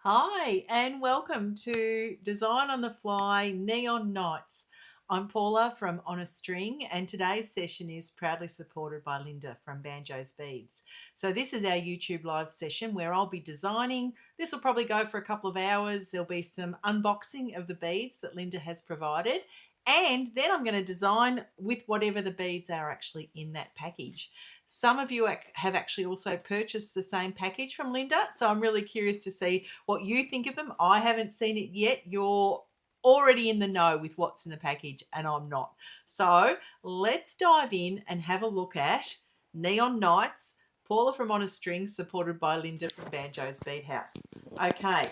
Hi, and welcome to Design on the Fly Neon Nights. I'm Paula from On a String, and today's session is proudly supported by Linda from Banjo's Beads. So, this is our YouTube live session where I'll be designing. This will probably go for a couple of hours. There'll be some unboxing of the beads that Linda has provided, and then I'm going to design with whatever the beads are actually in that package. Some of you have actually also purchased the same package from Linda, so I'm really curious to see what you think of them. I haven't seen it yet. You're already in the know with what's in the package, and I'm not. So let's dive in and have a look at Neon Nights, Paula from On a String, supported by Linda from Banjo's Bead House. Okay,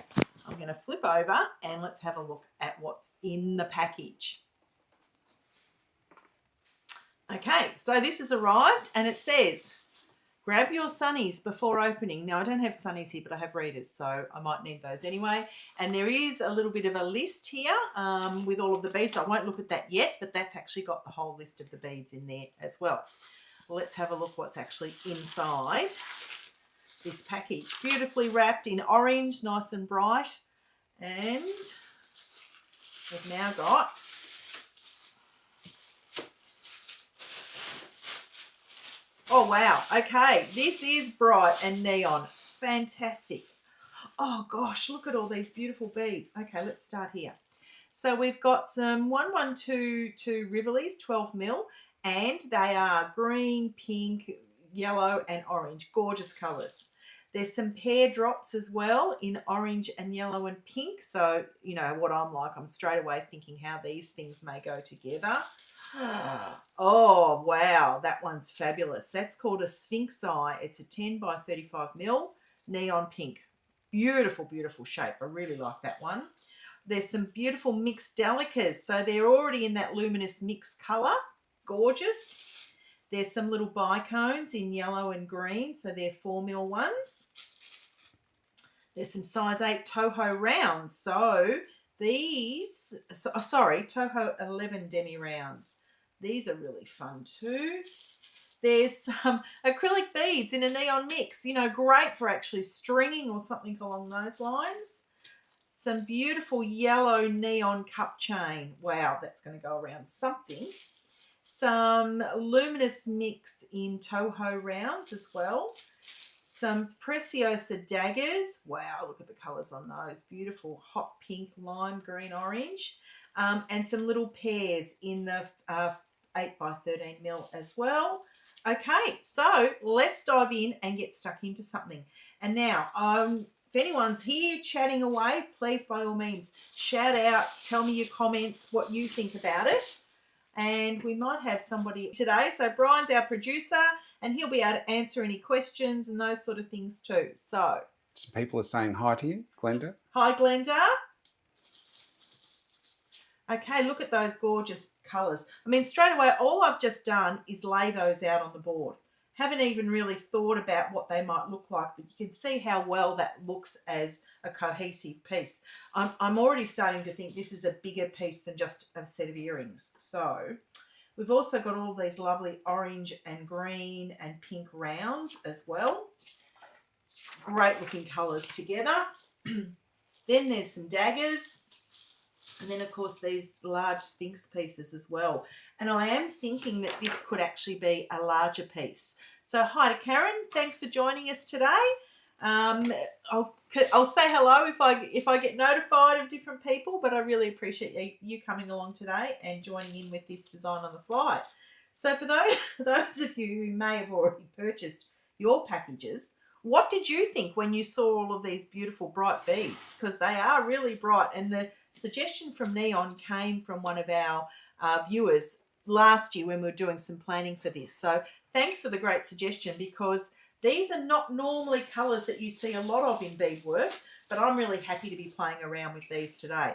I'm going to flip over and let's have a look at what's in the package. Okay, so this has arrived and it says, grab your sunnies before opening. Now, I don't have sunnies here, but I have readers, so I might need those anyway. And there is a little bit of a list here with all of the beads. I won't look at that yet, but that's actually got the whole list of the beads in there as well. Let's have a look what's actually inside this package. Beautifully wrapped in orange, nice and bright. And we've now got oh, wow. Okay, this is bright and neon. Fantastic. Oh, gosh, look at all these beautiful beads. Okay, let's start here. So we've got some 1122 Riverleys, 12 mil, and they are green, pink, yellow, and orange. Gorgeous colours. There's some pear drops as well in orange and yellow and pink. So, you know what I'm like. I'm straight away thinking how these things may go together. Oh, wow, that one's fabulous. That's called a Sphinx Eye. It's a 10 by 35 mil, neon pink. Beautiful, beautiful shape. I really like that one. There's some beautiful mixed delicas. So they're already in that luminous mixed colour. Gorgeous. There's some little bicones in yellow and green. So they're 4 mil ones. There's some size 8 Toho rounds. So these, Toho 11 demi rounds. These are really fun too. There's some acrylic beads in a neon mix, you know, great for actually stringing or something along those lines. Some beautiful yellow neon cup chain. Wow, that's going to go around something. Some luminous mix in Toho rounds as well. Some Preciosa daggers. Wow, look at the colours on those. Beautiful hot pink, lime, green, orange. And some little pears in the 8 by 13 mil as well. Okay, so let's dive in and get stuck into something. And now, if anyone's here chatting away, please by all means shout out, tell me your comments, what you think about it. And we might have somebody today. So Brian's our producer and he'll be able to answer any questions and those sort of things too. So some people are saying hi to you, Glenda. Hi, Glenda. Okay, look at those gorgeous colours. I mean, straight away, all I've just done is lay those out on the board. Haven't even really thought about what they might look like, but you can see how well that looks as a cohesive piece. I'm already starting to think this is a bigger piece than just a set of earrings. So we've also got all these lovely orange and green and pink rounds as well. Great looking colours together. Then there's some daggers. And then, of course, these large Sphinx pieces as well. And I am thinking that this could actually be a larger piece. So hi to Karen. Thanks for joining us today. I'll say hello if I get notified of different people, but I really appreciate you coming along today and joining in with this Design on the Fly. So for those of you who may have already purchased your packages, what did you think when you saw all of these beautiful bright beads? Because they are really bright, and the suggestion from Neon came from one of our viewers last year when we were doing some planning for this. So thanks for the great suggestion, because these are not normally colours that you see a lot of in beadwork, but I'm really happy to be playing around with these today.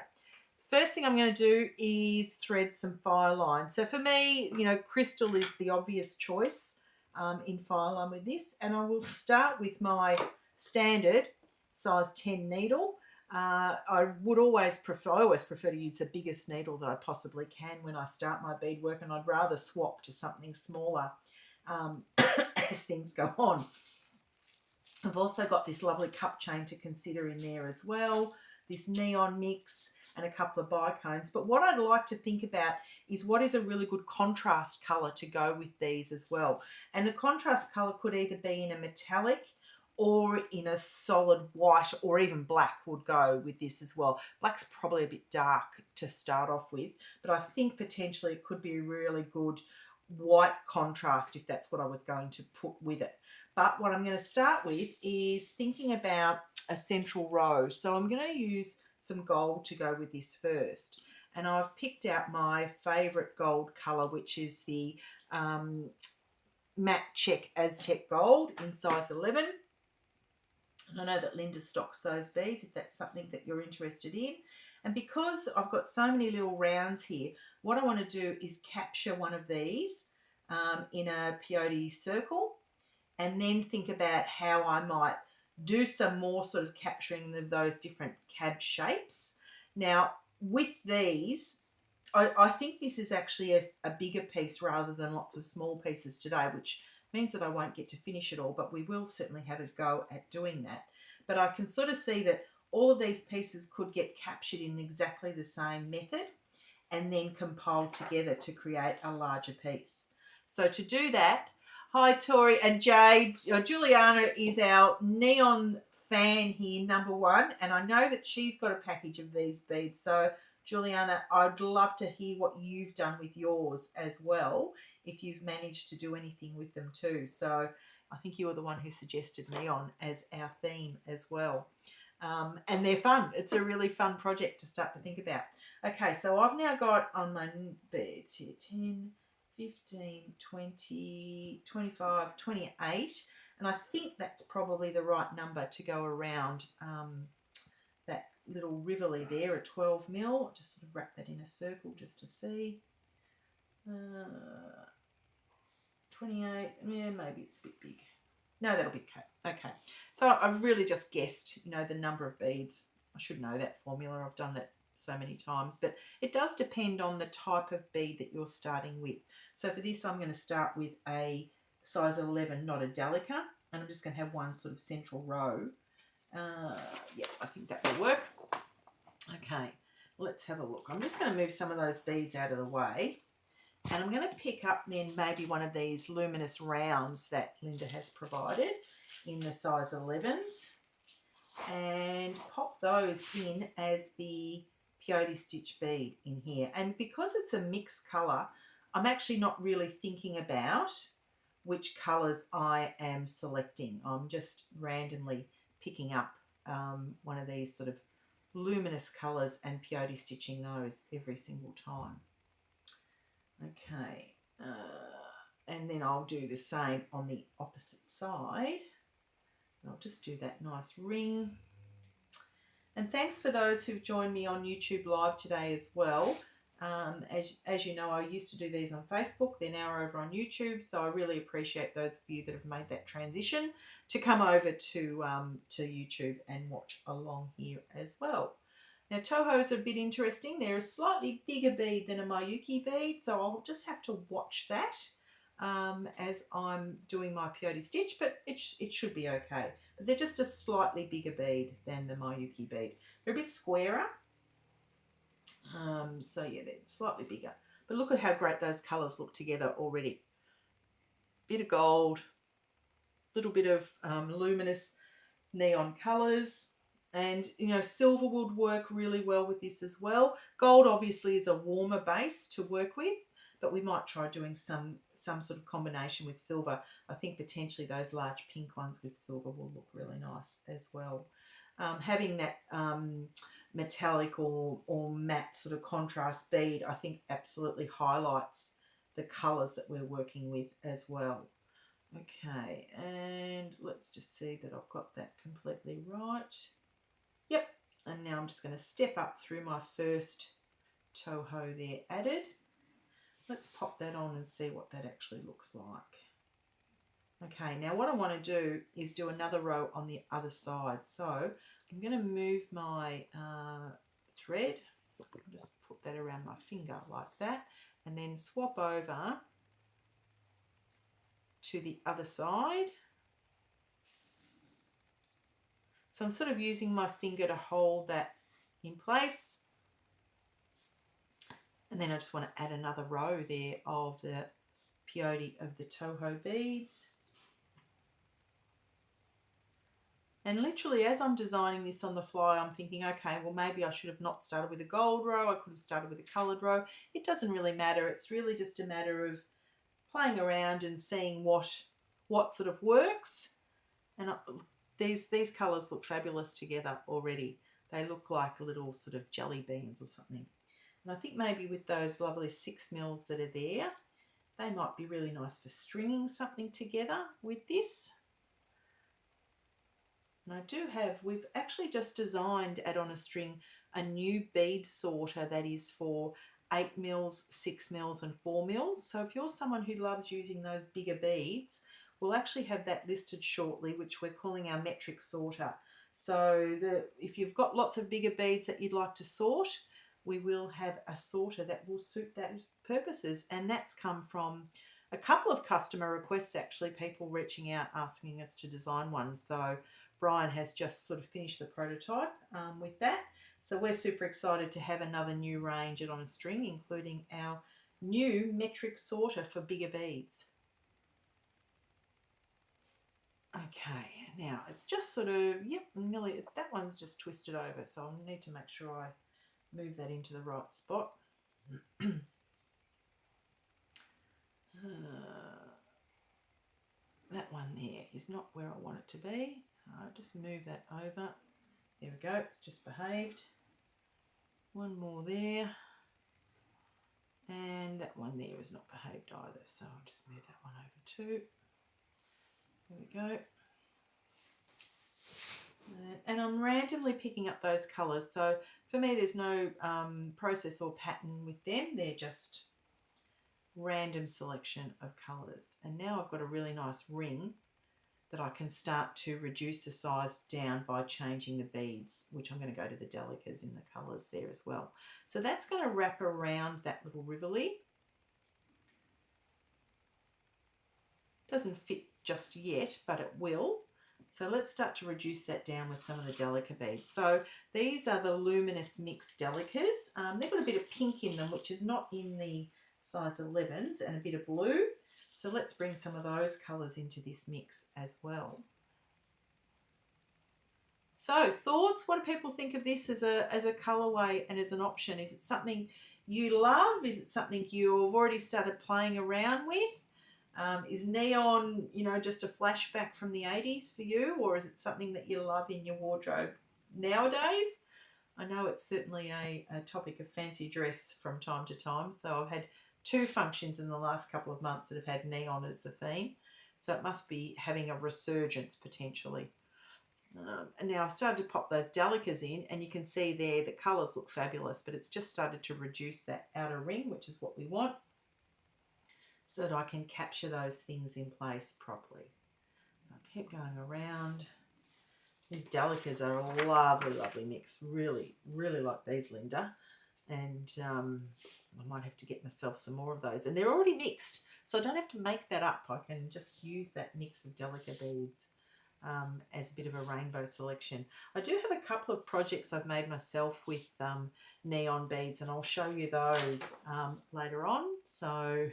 First thing I'm going to do is thread some fire line. So for me, you know, crystal is the obvious choice in fire line with this, and I will start with my standard size 10 needle. I always prefer to use the biggest needle that I possibly can when I start my beadwork, and I'd rather swap to something smaller as things go on. I've also got this lovely cup chain to consider in there as well, this neon mix and a couple of bicones. But what I'd like to think about is what is a really good contrast colour to go with these as well. And the contrast colour could either be in a metallic or in a solid white, or even black would go with this as well. Black's probably a bit dark to start off with, but I think potentially it could be a really good white contrast if that's what I was going to put with it. But what I'm going to start with is thinking about a central row. So I'm going to use some gold to go with this first. And I've picked out my favourite gold colour, which is the matte check Aztec gold in size 11. And I know that Linda stocks those beads if that's something that you're interested in. And because I've got so many little rounds here, what I want to do is capture one of these in a peyote circle, and then think about how I might do some more sort of capturing of those different cab shapes. Now, with these, I think this is actually a bigger piece rather than lots of small pieces today, which means that I won't get to finish it all, but we will certainly have a go at doing that. But I can sort of see that all of these pieces could get captured in exactly the same method and then compiled together to create a larger piece. So to do that, hi Tori and Jade, Juliana is our neon fan here, number one, and I know that she's got a package of these beads. So Juliana, I'd love to hear what you've done with yours as well, if you've managed to do anything with them too. So I think you were the one who suggested neon as our theme as well. And they're fun. It's a really fun project to start to think about. Okay, so I've now got on my beads here 10, 15, 20, 25, 28. And I think that's probably the right number to go around that little rivoli there, a 12 mil. I'll just sort of wrap that in a circle just to see. 28, yeah, maybe it's a bit big. No, that'll be okay. So I've really just guessed, the number of beads. I should know that formula. I've done that so many times, but it does depend on the type of bead that you're starting with. So for this, I'm going to start with a size 11, not a Delica, and I'm just going to have one sort of central row. Yeah, I think that will work. Okay, let's have a look. I'm just going to move some of those beads out of the way. And I'm going to pick up then maybe one of these luminous rounds that Linda has provided in the size 11s and pop those in as the peyote stitch bead in here. And because it's a mixed colour, I'm actually not really thinking about which colours I am selecting. I'm just randomly picking up one of these sort of luminous colours and peyote stitching those every single time. Okay, and then I'll do the same on the opposite side. I'll just do that nice ring. And thanks for those who've joined me on YouTube Live today as well. As you know, I used to do these on Facebook. They're now over on YouTube, so I really appreciate those of you that have made that transition to come over to YouTube and watch along here as well. Now, Toho's a bit interesting. They're a slightly bigger bead than a Mayuki bead, so I'll just have to watch that as I'm doing my peyote stitch, but it should be okay. But they're just a slightly bigger bead than the Mayuki bead. They're a bit squarer, so yeah, they're slightly bigger. But look at how great those colours look together already. Bit of gold, little bit of luminous neon colours. And, silver would work really well with this as well. Gold obviously is a warmer base to work with, but we might try doing some sort of combination with silver. I think potentially those large pink ones with silver will look really nice as well. Having that metallic or matte sort of contrast bead, I think absolutely highlights the colours that we're working with as well. Okay, and let's just see that I've got that completely right. Yep, and now I'm just going to step up through my first Toho there added. Let's pop that on and see what that actually looks like. Okay, now what I want to do is do another row on the other side. So I'm going to move my thread, just put that around my finger like that, and then swap over to the other side. So I'm sort of using my finger to hold that in place. And then I just want to add another row there of the peyote of the Toho beads. And literally as I'm designing this on the fly, I'm thinking, okay, well maybe I should have not started with a gold row. I could have started with a coloured row. It doesn't really matter. It's really just a matter of playing around and seeing what sort of works. And these colours look fabulous together already. They look like little sort of jelly beans or something. And I think maybe with those lovely 6 mils that are there, they might be really nice for stringing something together with this. And I do have, we've actually just designed Add On a String a new bead sorter that is for 8 mils, 6 mils and 4 mils. So if you're someone who loves using those bigger beads, we'll actually have that listed shortly, which we're calling our metric sorter. So if you've got lots of bigger beads that you'd like to sort, we will have a sorter that will suit those purposes. And that's come from a couple of customer requests, actually, people reaching out asking us to design one. So Brian has just sort of finished the prototype with that. So we're super excited to have another new range on a string, including our new metric sorter for bigger beads. Okay, now it's just sort of, yep, nearly, that one's just twisted over, so I'll need to make sure I move that into the right spot. That one there is not where I want it to be. I'll just move that over. There we go, it's just behaved. One more there. And that one there is not behaved either, so I'll just move that one over too. There we go. And I'm randomly picking up those colours. So for me, there's no process or pattern with them. They're just random selection of colours. And now I've got a really nice ring that I can start to reduce the size down by changing the beads, which I'm going to go to the delicas in the colours there as well. So that's going to wrap around that little rivoli. Doesn't fit just yet, but it will. So let's start to reduce that down with some of the delica beads. So these are the Luminous Mix Delicas. They've got a bit of pink in them, which is not in the size 11s, and a bit of blue. So let's bring some of those colours into this mix as well. So thoughts, what do people think of this as a colourway and as an option? Is it something you love? Is it something you've already started playing around with? Is neon, you know, just a flashback from the 80s for you, or is it something that you love in your wardrobe nowadays? I know it's certainly a topic of fancy dress from time to time, so I've had 2 functions in the last couple of months that have had neon as the theme, so it must be having a resurgence potentially. And now I've started to pop those delicas in, and you can see there the colours look fabulous, but it's just started to reduce that outer ring, which is what we want, so that I can capture those things in place properly. I'll keep going around. These delicas are a lovely, lovely mix. Really, really like these, Linda. And I might have to get myself some more of those. And they're already mixed, so I don't have to make that up. I can just use that mix of delica beads as a bit of a rainbow selection. I do have a couple of projects I've made myself with neon beads, and I'll show you those later on. So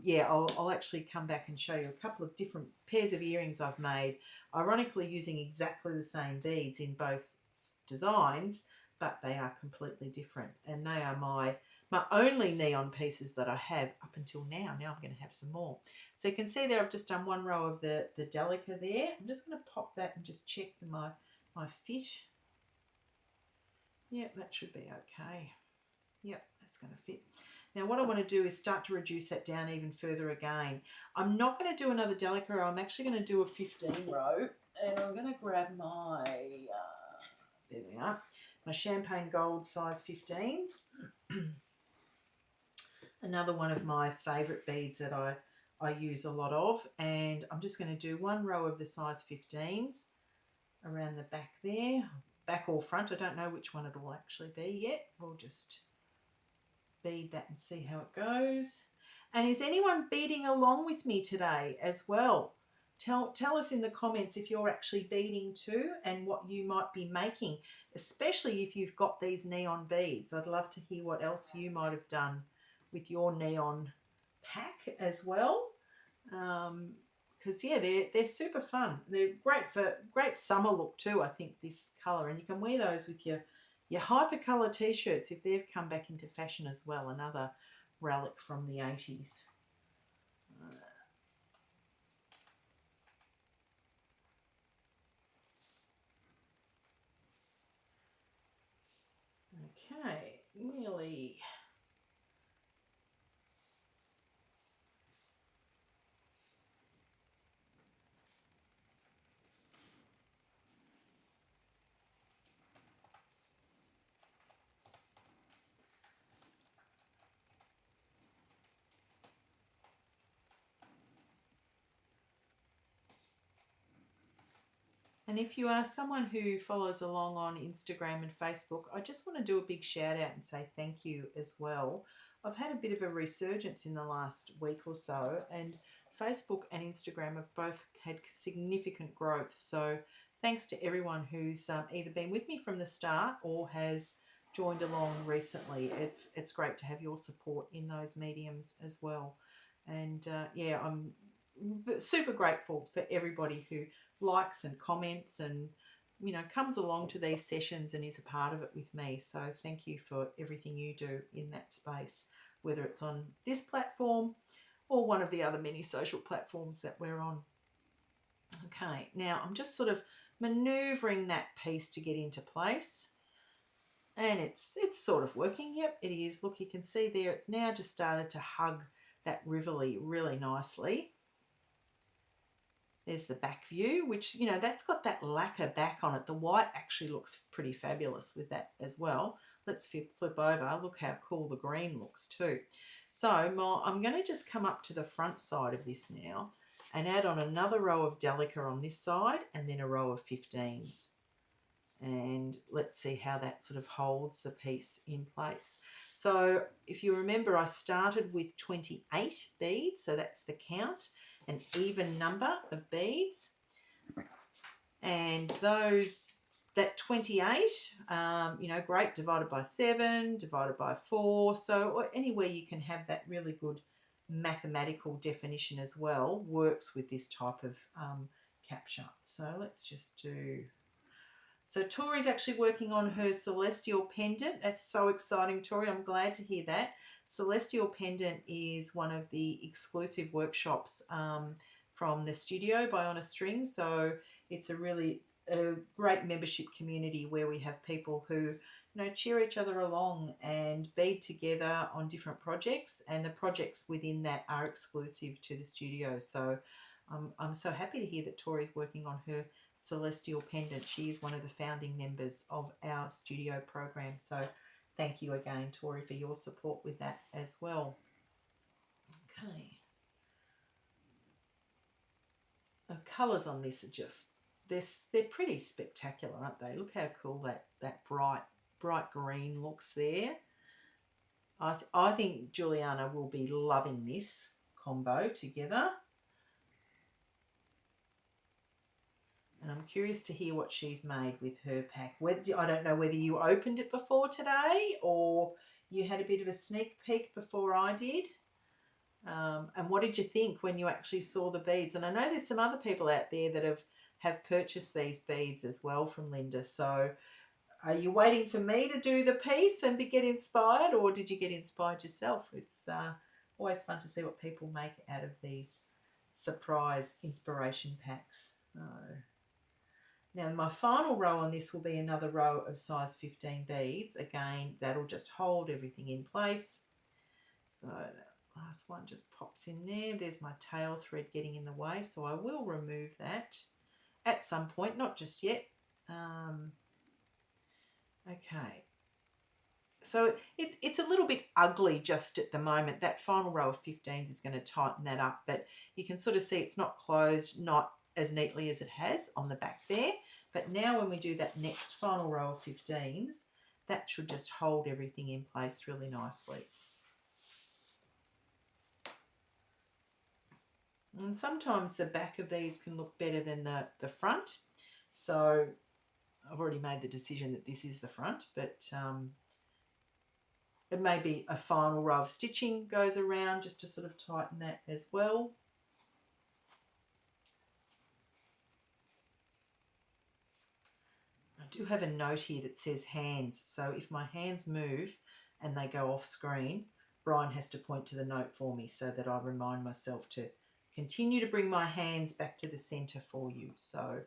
yeah, I'll actually come back and show you a couple of different pairs of earrings I've made, ironically using exactly the same beads in both designs, but they are completely different. And they are my only neon pieces that I have up until now. Now I'm going to have some more. So you can see there I've just done 1 row of the delica there. I'm just going to pop that and just check my fit. Yep, that should be okay. Yep, that's going to fit. Now what I want to do is start to reduce that down even further again. I'm not going to do another delica row. I'm actually going to do a 15 row, and I'm going to grab my, there they are, my champagne gold size 15s. Another one of my favourite beads that I use a lot of, and I'm just going to do 1 row of the size 15s around the back there, back or front. I don't know which one it will actually be yet. We'll just bead that and see how it goes. And is anyone beading along with me today as well? Tell us in the comments if you're actually beading too and what you might be making, especially if you've got these neon beads. I'd love to hear what else you might have done with your neon pack as well. Because yeah, they're super fun. They're great summer look too, I think, this colour. And you can wear those with your hypercolour t-shirts if they've come back into fashion as well. Another relic from the 80s. Okay, nearly. And if you are someone who follows along on Instagram and Facebook, I just want to do a big shout out and say thank you as well. I've had a bit of a resurgence in the last week or so, and Facebook and Instagram have both had significant growth. So thanks to everyone who's either been with me from the start or has joined along recently. It's great to have your support in those mediums as well. And yeah, I'm super grateful for everybody who likes and comments and comes along to these sessions and is a part of it with me. So thank you for everything you do in that space, whether it's on this platform or one of the other many social platforms that we're on. Okay, now I'm just sort of maneuvering that piece to get into place, and it's sort of working. Yep, it is. Look, you can see there it's now just started to hug that rivoli really nicely. There's the back view, which, that's got that lacquer back on it. The white actually looks pretty fabulous with that as well. Let's flip over. Look how cool the green looks too. So I'm going to just come up to the front side of this now and add on another row of Delica on this side and then a row of 15s. And let's see how that sort of holds the piece in place. So if you remember, I started with 28 beads, so that's the count, an even number of beads, and that 28, great, divided by 7, divided by 4, so anywhere you can have that really good mathematical definition as well works with this type of capture. So let's just do. So Tori's actually working on her Celestial Pendant. That's so exciting, Tori. I'm glad to hear that. Celestial Pendant is one of the exclusive workshops from the studio by On a String. So it's a great membership community where we have people who cheer each other along and bead together on different projects, and the projects within that are exclusive to the studio. So I'm so happy to hear that Tori's working on her Celestial Pendant. She is one of the founding members of our studio program. So thank you again, Tori, for your support with that as well. Okay. The colours on this are just, they're pretty spectacular, aren't they? Look how cool that bright green looks there. I think Juliana will be loving this combo together. And I'm curious to hear what she's made with her pack. I don't know whether you opened it before today or you had a bit of a sneak peek before I did. And what did you think when you actually saw the beads? And I know there's some other people out there that have purchased these beads as well from Linda. So are you waiting for me to do the piece and get inspired, or did you get inspired yourself? It's always fun to see what people make out of these surprise inspiration packs. Now my final row on this will be another row of size 15 beads. Again, that'll just hold everything in place. So that last one just pops in there. There's my tail thread getting in the way, so I will remove that at some point, not just yet. Okay. So it's a little bit ugly just at the moment. That final row of 15s is going to tighten that up, but you can sort of see it's not closed, not as neatly as it has on the back there. But now when we do that next final row of 15s, that should just hold everything in place really nicely. And sometimes the back of these can look better than the front. So I've already made the decision that this is the front, but it may be a final row of stitching goes around just to sort of tighten that as well. I do have a note here that says hands. So if my hands move and they go off screen, Brian has to point to the note for me so that I remind myself to continue to bring my hands back to the centre for you. So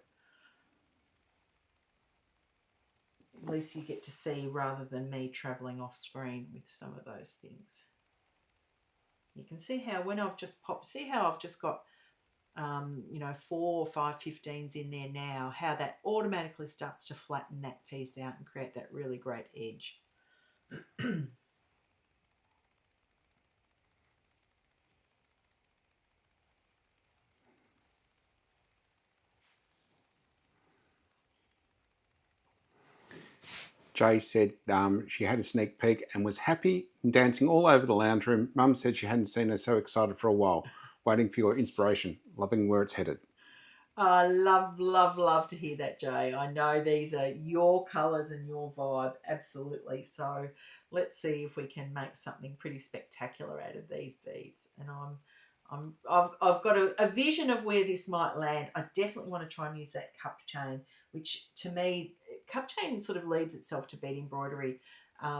at least you get to see rather than me travelling off screen with some of those things. You can see how when I've just popped, see how I've just got, 4 or 5 15s in there now, how that automatically starts to flatten that piece out and create that really great edge. Jay said she had a sneak peek and was happy and dancing all over the lounge room. Mum said she hadn't seen her so excited for a while, waiting for your inspiration, loving where it's headed. I love, love, love to hear that, Jay. I know these are your colours and your vibe, absolutely. So let's see if we can make something pretty spectacular out of these beads. And I've got a vision of where this might land. I definitely want to try and use that cup chain, which to me, cup chain sort of leads itself to bead embroidery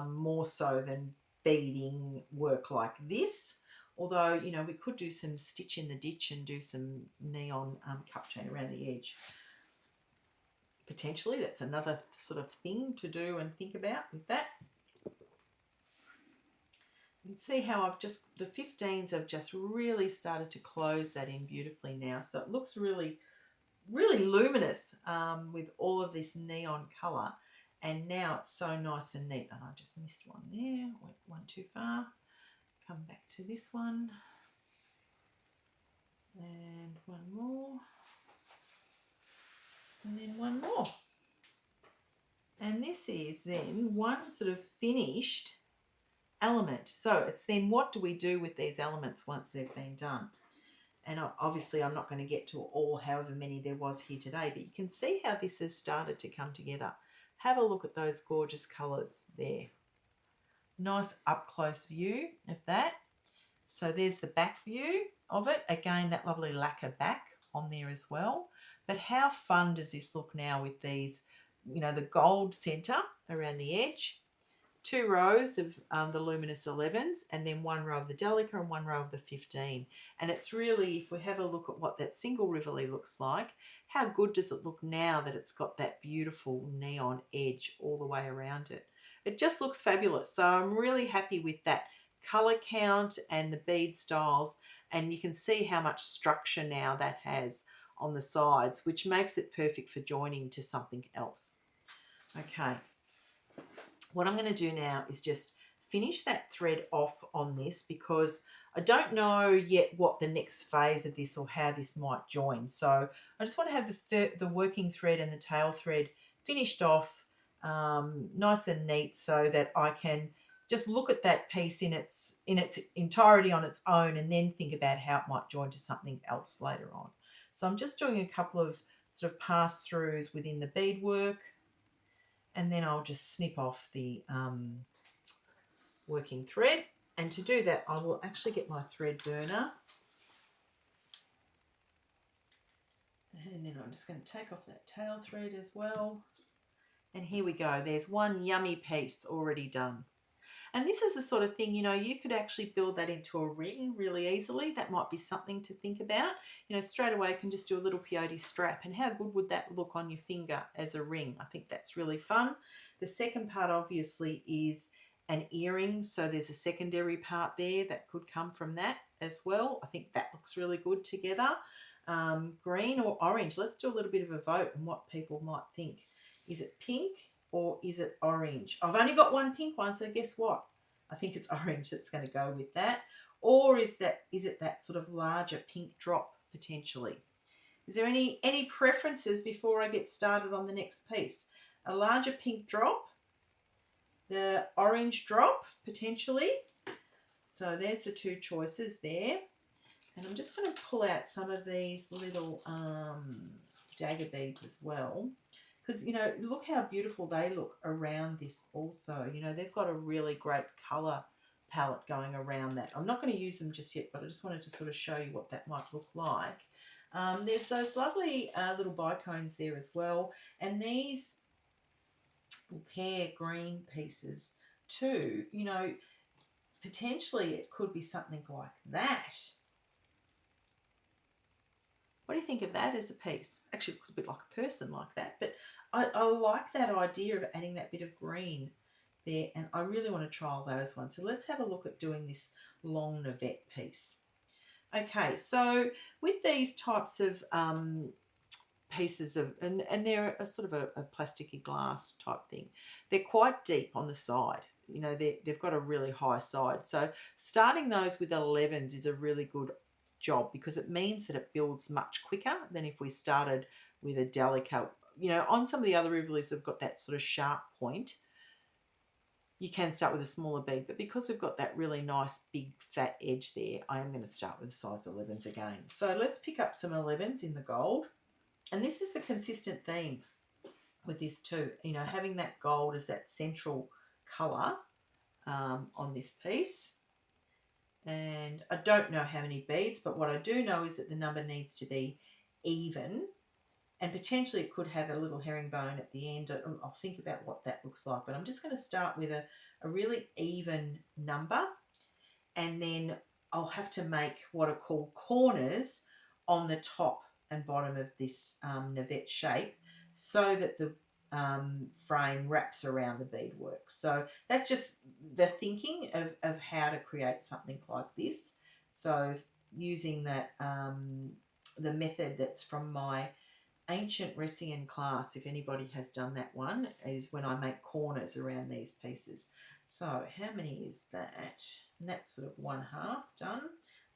more so than beading work like this. Although, we could do some stitch in the ditch and do some neon cup chain around the edge. Potentially, that's another sort of thing to do and think about with that. You can see how the 15s have just really started to close that in beautifully now. So it looks really, really luminous with all of this neon colour. And now it's so nice and neat. And I just missed one there, went one too far. Come back to this one. And one more. And then one more. And this is then one sort of finished element. So it's then what do we do with these elements once they've been done? And obviously I'm not going to get to all however many there was here today, but you can see how this has started to come together. Have a look at those gorgeous colours there. Nice up close view of that. So there's the back view of it. Again, that lovely lacquer back on there as well. But how fun does this look now with these, the gold centre around the edge, 2 rows of the luminous 11s, and then 1 row of the Delica and 1 row of the 15. And it's really, if we have a look at what that single Rivoli looks like, how good does it look now that it's got that beautiful neon edge all the way around it? It just looks fabulous. So I'm really happy with that colour count and the bead styles, and you can see how much structure now that has on the sides, which makes it perfect for joining to something else. Okay, what I'm going to do now is just finish that thread off on this because I don't know yet what the next phase of this or how this might join. So I just want to have the working thread and the tail thread finished off nice and neat so that I can just look at that piece in its entirety on its own and then think about how it might join to something else later on. So I'm just doing a couple of sort of pass-throughs within the beadwork, and then I'll just snip off the working thread. And to do that, I will actually get my thread burner. And then I'm just going to take off that tail thread as well. And here we go. There's one yummy piece already done. And this is the sort of thing, you could actually build that into a ring really easily. That might be something to think about. Straight away you can just do a little peyote strap, and how good would that look on your finger as a ring? I think that's really fun. The second part obviously is an earring, so there's a secondary part there that could come from that as well. I think that looks really good together. Green or orange? Let's do a little bit of a vote on what people might think. Is it pink or is it orange? I've only got one pink one, so guess what? I think it's orange that's going to go with that. Or is it that sort of larger pink drop potentially? Is there any preferences before I get started on the next piece? A larger pink drop, the orange drop potentially. So there's the two choices there. And I'm just going to pull out some of these little dagger beads as well, because, you know, look how beautiful they look around this also. You know, they've got a really great colour palette going around that. I'm not going to use them just yet, but I just wanted to sort of show you what that might look like. There's those lovely little bicones there as well, and these pear green pieces too. You know, potentially it could be something like that. What do you think of that as a piece? Actually, it looks a bit like a person like that, but I like that idea of adding that bit of green there, and I really want to trial those ones. So let's have a look at doing this long Navette piece. Okay, so with these types of pieces of, and they're a sort of a plasticky glass type thing, they're quite deep on the side. You know, they've got a really high side. So starting those with 11s is a really good job, because it means that it builds much quicker than if we started with a delicate, you know, on some of the other rivulets have got that sort of sharp point. You can start with a smaller bead, but because we've got that really nice big fat edge there, I am going to start with size 11s again. So let's pick up some 11s in the gold. And this is the consistent theme with this too, you know, having that gold as that central colour on this piece. And I don't know how many beads, but what I do know is that the number needs to be even, and potentially it could have a little herringbone at the end. I'll think about what that looks like, but I'm just going to start with a really even number, and then I'll have to make what are called corners on the top and bottom of this Navette shape, so that the frame wraps around the beadwork. So that's just the thinking of how to create something like this. So using that the method that's from my ancient Ressian class, if anybody has done that one, is when I make corners around these pieces. So how many is that? And that's sort of 1/2 done.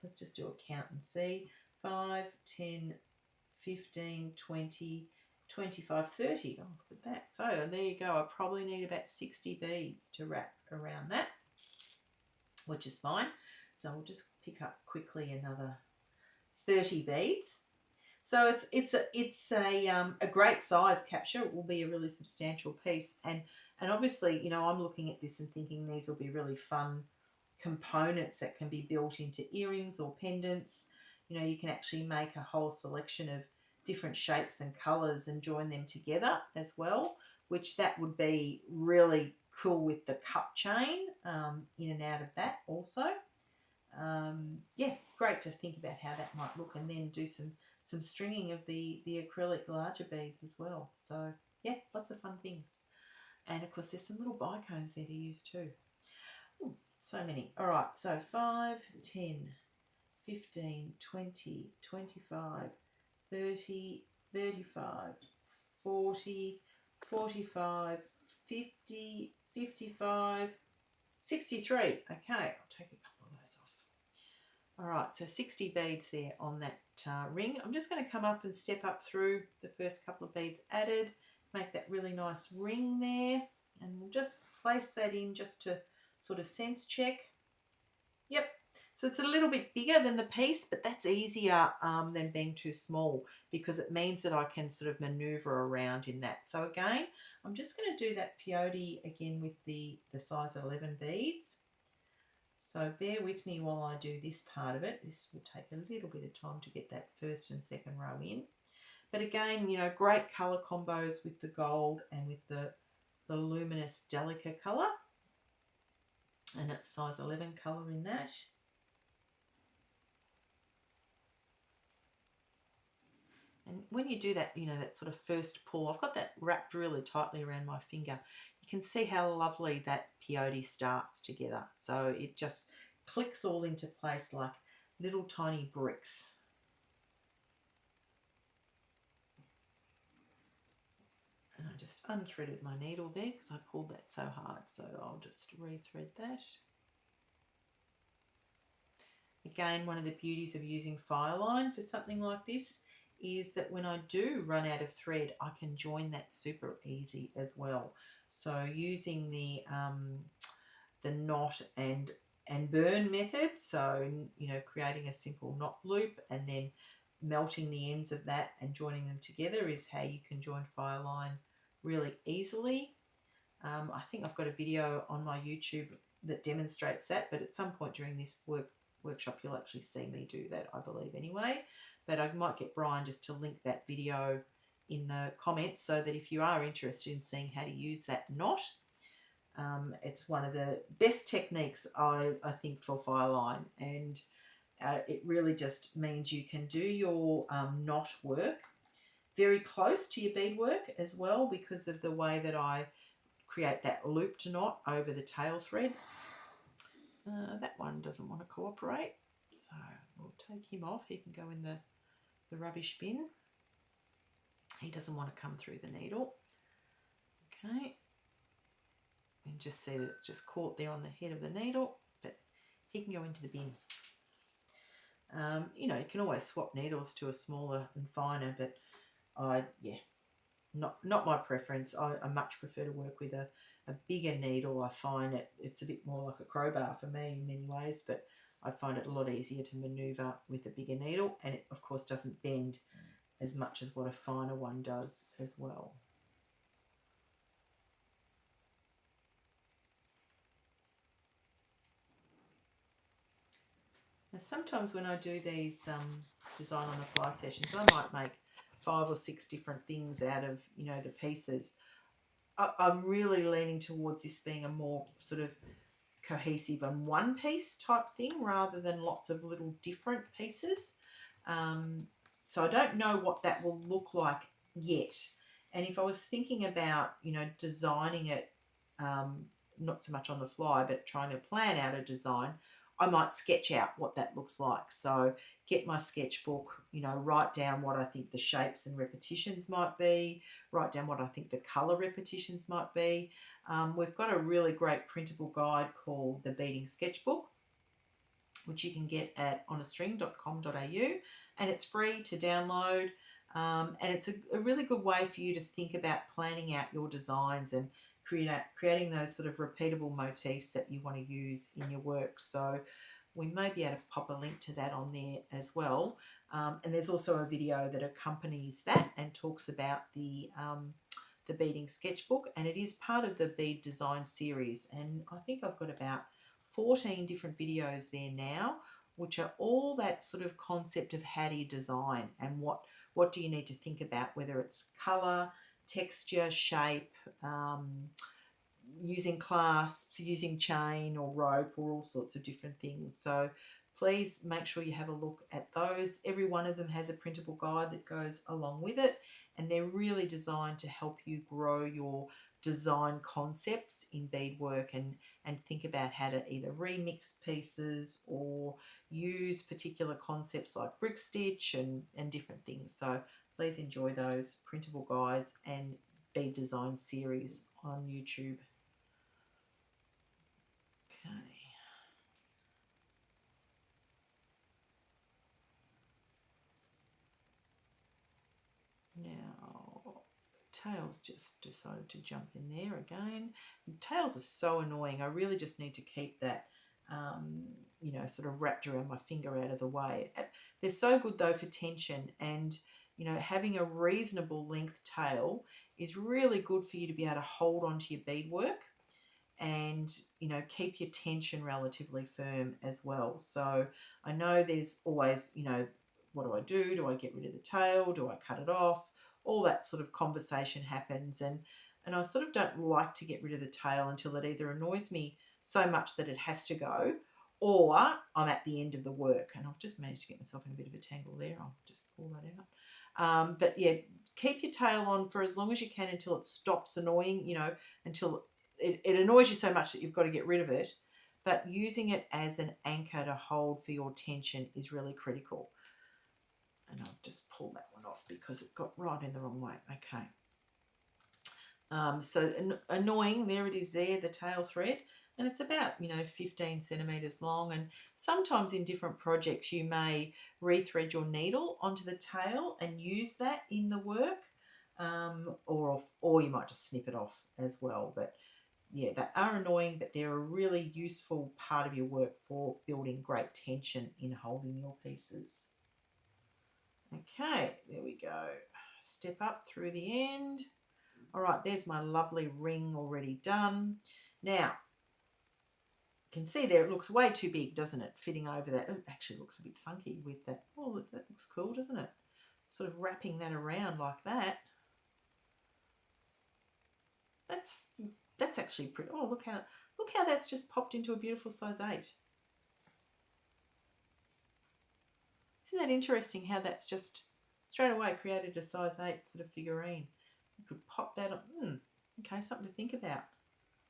Let's just do a count and see. 5, 10, 15, 20, 25, 30. Oh, look at that. So there you go. I probably need about 60 beads to wrap around that, which is fine. So we'll just pick up quickly another 30 beads. So it's a great size capture. It will be a really substantial piece, and obviously, you know, I'm looking at this and thinking these will be really fun components that can be built into earrings or pendants. You know, you can actually make a whole selection of different shapes and colours and join them together as well, which that would be really cool with the cup chain in and out of that also. Yeah, great to think about how that might look, and then do some stringing of the acrylic larger beads as well. So yeah, lots of fun things. And of course there's some little bicones there to use too. Ooh, so many. All right, so 5, 10, 15, 20, 25, 30, 35, 40, 45, 50, 55, 63. Okay, I'll take a couple of those off. All right, so 60 beads there on that ring. I'm just going to come up and step up through the first couple of beads added, make that really nice ring there, and we'll just place that in just to sort of sense check. Yep, so it's a little bit bigger than the piece, but that's easier than being too small, because it means that I can sort of maneuver around in that. So again, I'm just going to do that peyote again with the size 11 beads. So bear with me while I do this part of it. This will take a little bit of time to get that first and second row in. But again, you know, great colour combos with the gold and with the luminous Delica colour. And it's size 11 colour in that. And when you do that, you know, that sort of first pull, I've got that wrapped really tightly around my finger. You can see how lovely that peyote starts together. So it just clicks all into place like little tiny bricks. And I just unthreaded my needle there because I pulled that so hard. So I'll just rethread that. Again, one of the beauties of using Fireline for something like this is that when I do run out of thread, I can join that super easy as well. So using the knot and and burn method. So, you know, creating a simple knot loop and then melting the ends of that and joining them together is how you can join fire line really easily. I think I've got a video on my YouTube that demonstrates that, but at some point during this workshop you'll actually see me do that, I believe anyway. But I might get Brian just to link that video in the comments so that if you are interested in seeing how to use that knot, it's one of the best techniques I think for fire line, and it really just means you can do your knot work very close to your bead work as well, because of the way that I create that looped knot over the tail thread. That one doesn't want to cooperate, so we'll take him off. He can go in the rubbish bin. He doesn't want to come through the needle. Okay, and just see that it's just caught there on the head of the needle, but he can go into the bin. You know, you can always swap needles to a smaller and finer, but not my preference. I much prefer to work with a bigger needle. I find it's a bit more like a crowbar for me in many ways, but I find it a lot easier to maneuver with a bigger needle, and it of course doesn't bend as much as what a finer one does as well. Now sometimes when I do these design on the fly sessions, I might make 5 or 6 different things out of, you know, the pieces. I'm really leaning towards this being a more sort of cohesive and one piece type thing rather than lots of little different pieces. So I don't know what that will look like yet. And if I was thinking about, you know, designing it, not so much on the fly, but trying to plan out a design, I might sketch out what that looks like. So get my sketchbook, you know, write down what I think the shapes and repetitions might be, write down what I think the colour repetitions might be. We've got a really great printable guide called the Beading Sketchbook, which you can get at onastring.com.au, and it's free to download. And it's a really good way for you to think about planning out your designs and creating those sort of repeatable motifs that you want to use in your work. So we may be able to pop a link to that on there as well. And there's also a video that accompanies that and talks about the beading sketchbook, and it is part of the bead design series. And I think I've got about 14 different videos there now, which are all that sort of concept of how do you design and what do you need to think about, whether it's colour, texture, shape, using clasps, using chain or rope, or all sorts of different things. So please make sure you have a look at those. Every one of them has a printable guide that goes along with it, and they're really designed to help you grow your design concepts in beadwork and think about how to either remix pieces or use particular concepts like brick stitch and different things. So please enjoy those printable guides and bead design series on YouTube. Okay. Now, Tails just decided to jump in there again. Tails are so annoying. I really just need to keep that, you know, sort of wrapped around my finger out of the way. They're so good though for tension, and you know, having a reasonable length tail is really good for you to be able to hold onto your beadwork and, you know, keep your tension relatively firm as well. So I know there's always, you know, what do I do? Do I get rid of the tail? Do I cut it off? All that sort of conversation happens, and I sort of don't like to get rid of the tail until it either annoys me so much that it has to go, or I'm at the end of the work. And I've just managed to get myself in a bit of a tangle there. I'll just pull that out. But yeah, keep your tail on for as long as you can until it stops annoying, you know, until it annoys you so much that you've got to get rid of it. But using it as an anchor to hold for your tension is really critical. And I'll just pull that one off because it got right in the wrong way. Okay. So annoying, there it is there, the tail thread. And it's about, you know, 15 centimetres long. And sometimes in different projects you may rethread your needle onto the tail and use that in the work. Or you might just snip it off as well. But yeah, they are annoying, but they're a really useful part of your work for building great tension in holding your pieces. Okay, there we go. Step up through the end. All right, there's my lovely ring already done. Now, you can see there it looks way too big, doesn't it? Fitting over that. It actually looks a bit funky with that. Oh, look, that looks cool, doesn't it? Sort of wrapping that around like that. That's actually pretty. Oh, look how that's just popped into a beautiful size 8. Isn't that interesting how that's just straight away created a size 8 sort of figurine? You could pop that on. Okay, something to think about.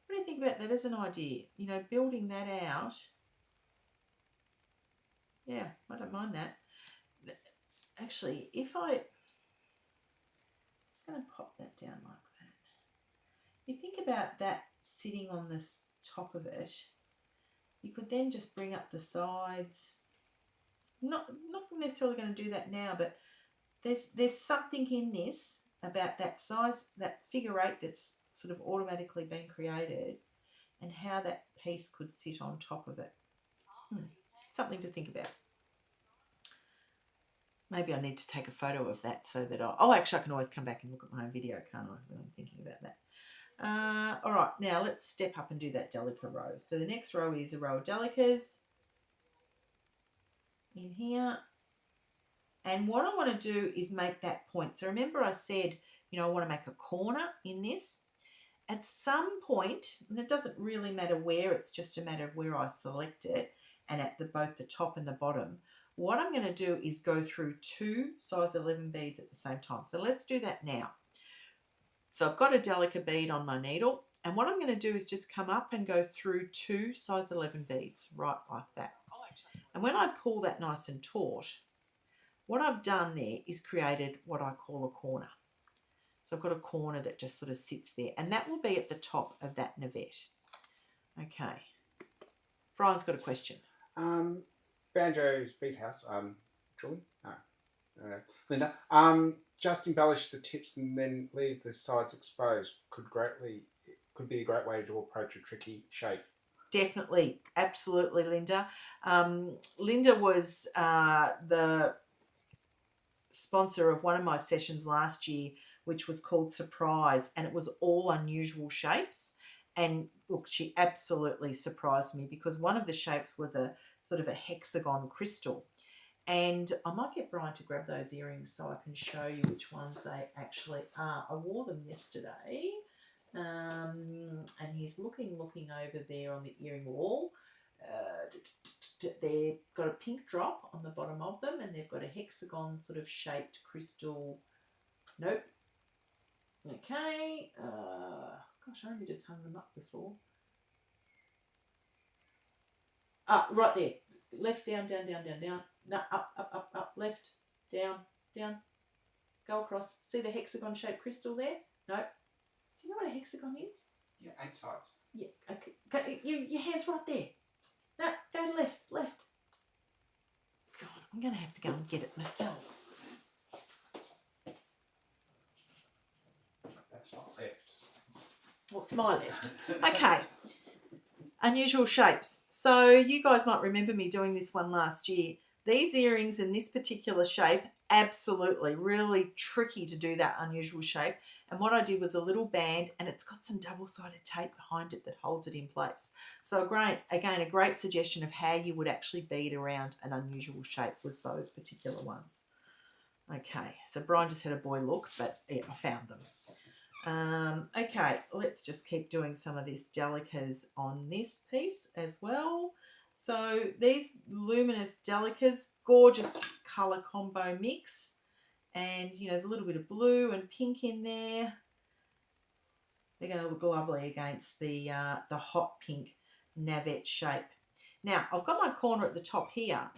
What do you think about that as an idea? You know, building that out. Yeah, I don't mind that. Actually, if I'm just going to pop that down like that. You think about that sitting on this top of it. You could then just bring up the sides. Not necessarily going to do that now, but there's something in this about that size, that figure 8 that's sort of automatically been created, and how that piece could sit on top of it. Something to think about. Maybe I need to take a photo of that so that actually I can always come back and look at my own video, can't I, when I'm thinking about that. All right, now let's step up and do that delica row. So the next row is a row of delicas in here. And what I want to do is make that point. So remember I said, you know, I want to make a corner in this. At some point, and it doesn't really matter where, it's just a matter of where I select it, and at both the top and the bottom, what I'm going to do is go through 2 size 11 beads at the same time. So let's do that now. So I've got a delica bead on my needle, and what I'm going to do is just come up and go through 2 size 11 beads, right like that. And when I pull that nice and taut, what I've done there is created what I call a corner. So I've got a corner that just sort of sits there, and that will be at the top of that navette. Okay. Brian's got a question. Banjo's Beat House, Julie? No. Linda, just embellish the tips and then leave the sides exposed. Could be a great way to approach a tricky shape. Definitely. Absolutely, Linda. Linda was the sponsor of one of my sessions last year, which was called Surprise, and it was all unusual shapes. And look, she absolutely surprised me because one of the shapes was a sort of a hexagon crystal. And I might get Brian to grab those earrings so I can show you which ones they actually are. I wore them yesterday, and he's looking over there on the earring wall. They've got a pink drop on the bottom of them, and they've got a hexagon sort of shaped crystal. Nope. Okay. Gosh, I only just hung them up before. Right there. Left, down, down, down, down, down. No, up, left, down, down. Go across. See the hexagon shaped crystal there? No. Do you know what a hexagon is? Yeah, 8 sides. Yeah. Okay. Your hand's right there. No, go left. God, I'm going to have to go and get it myself. That's not left. What's my left? Okay. Unusual shapes. So you guys might remember me doing this one last year. These earrings in this particular shape, absolutely, really tricky to do that unusual shape. And what I did was a little band, and it's got some double-sided tape behind it that holds it in place. So a great suggestion of how you would actually bead around an unusual shape was those particular ones. Okay, so Brian just had a boy look, but yeah, I found them. Okay, let's just keep doing some of these delicas on this piece as well. So these luminous delicas, gorgeous colour combo mix, and you know, the little bit of blue and pink in there. They're going to look lovely against the hot pink navette shape. Now, I've got my corner at the top here,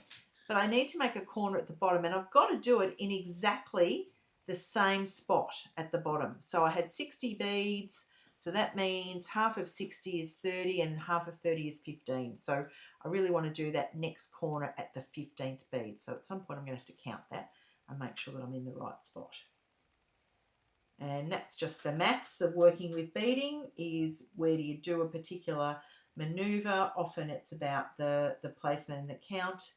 but I need to make a corner at the bottom, and I've got to do it in exactly the same spot at the bottom. So I had 60 beads, so that means half of 60 is 30 and half of 30 is 15. So I really want to do that next corner at the 15th bead. So at some point I'm going to have to count that and make sure that I'm in the right spot. And that's just the maths of working with beading, is where do you do a particular maneuver. Often it's about the placement and the count.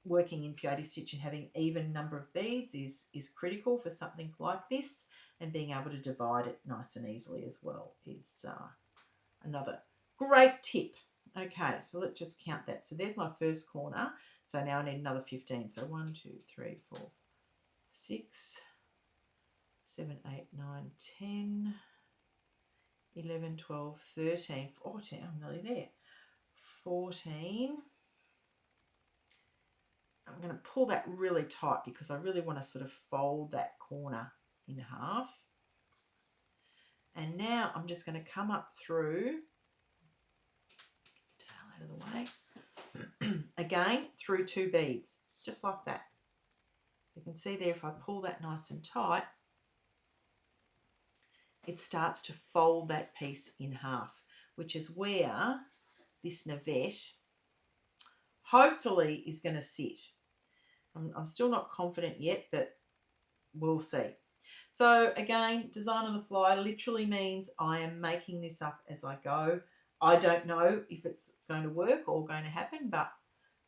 Working in peyote stitch and having even number of beads is critical for something like this, and being able to divide it nice and easily as well is another great tip. Okay, so let's just count that. So there's my first corner. So now I need another 15. So 1, 2, 3, 4, 6, 7, 8, 9, 10, 11, 12, 13, 14. I'm nearly there. 14. I'm going to pull that really tight because I really want to sort of fold that corner in half. And now I'm just going to come up through, get the tail out of the way, again through 2 beads, just like that. You can see there, if I pull that nice and tight, it starts to fold that piece in half, which is where this navette hopefully is going to sit. I'm still not confident yet, but we'll see. So again, design on the fly literally means I am making this up as I go. I don't know if it's going to work or going to happen, but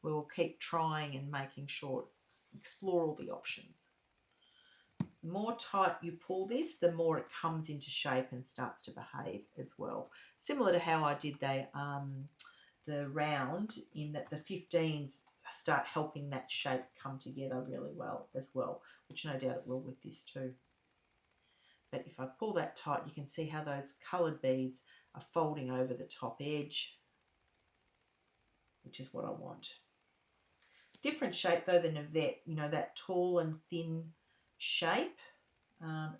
we'll keep trying and making sure, explore all the options. The more tight you pull this, the more it comes into shape and starts to behave as well. Similar to how I did the round, in that the 15s start helping that shape come together really well as well, which no doubt it will with this too. But if I pull that tight, you can see how those coloured beads are folding over the top edge, which is what I want. Different shape though, the navette, you know, that tall and thin shape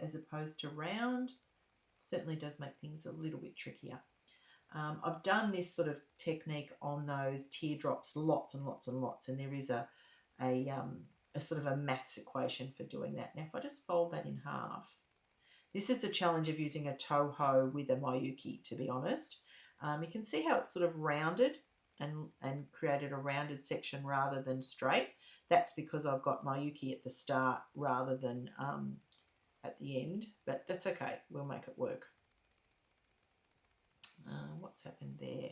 as opposed to round, certainly does make things a little bit trickier. I've done this sort of technique on those teardrops lots and lots and lots, and there is a sort of a maths equation for doing that. Now if I just fold that in half, this is the challenge of using a toho with a mayuki, to be honest. You can see how it's sort of rounded and created a rounded section rather than straight. That's because I've got mayuki at the start rather than at the end, but that's okay, we'll make it work. What's happened there?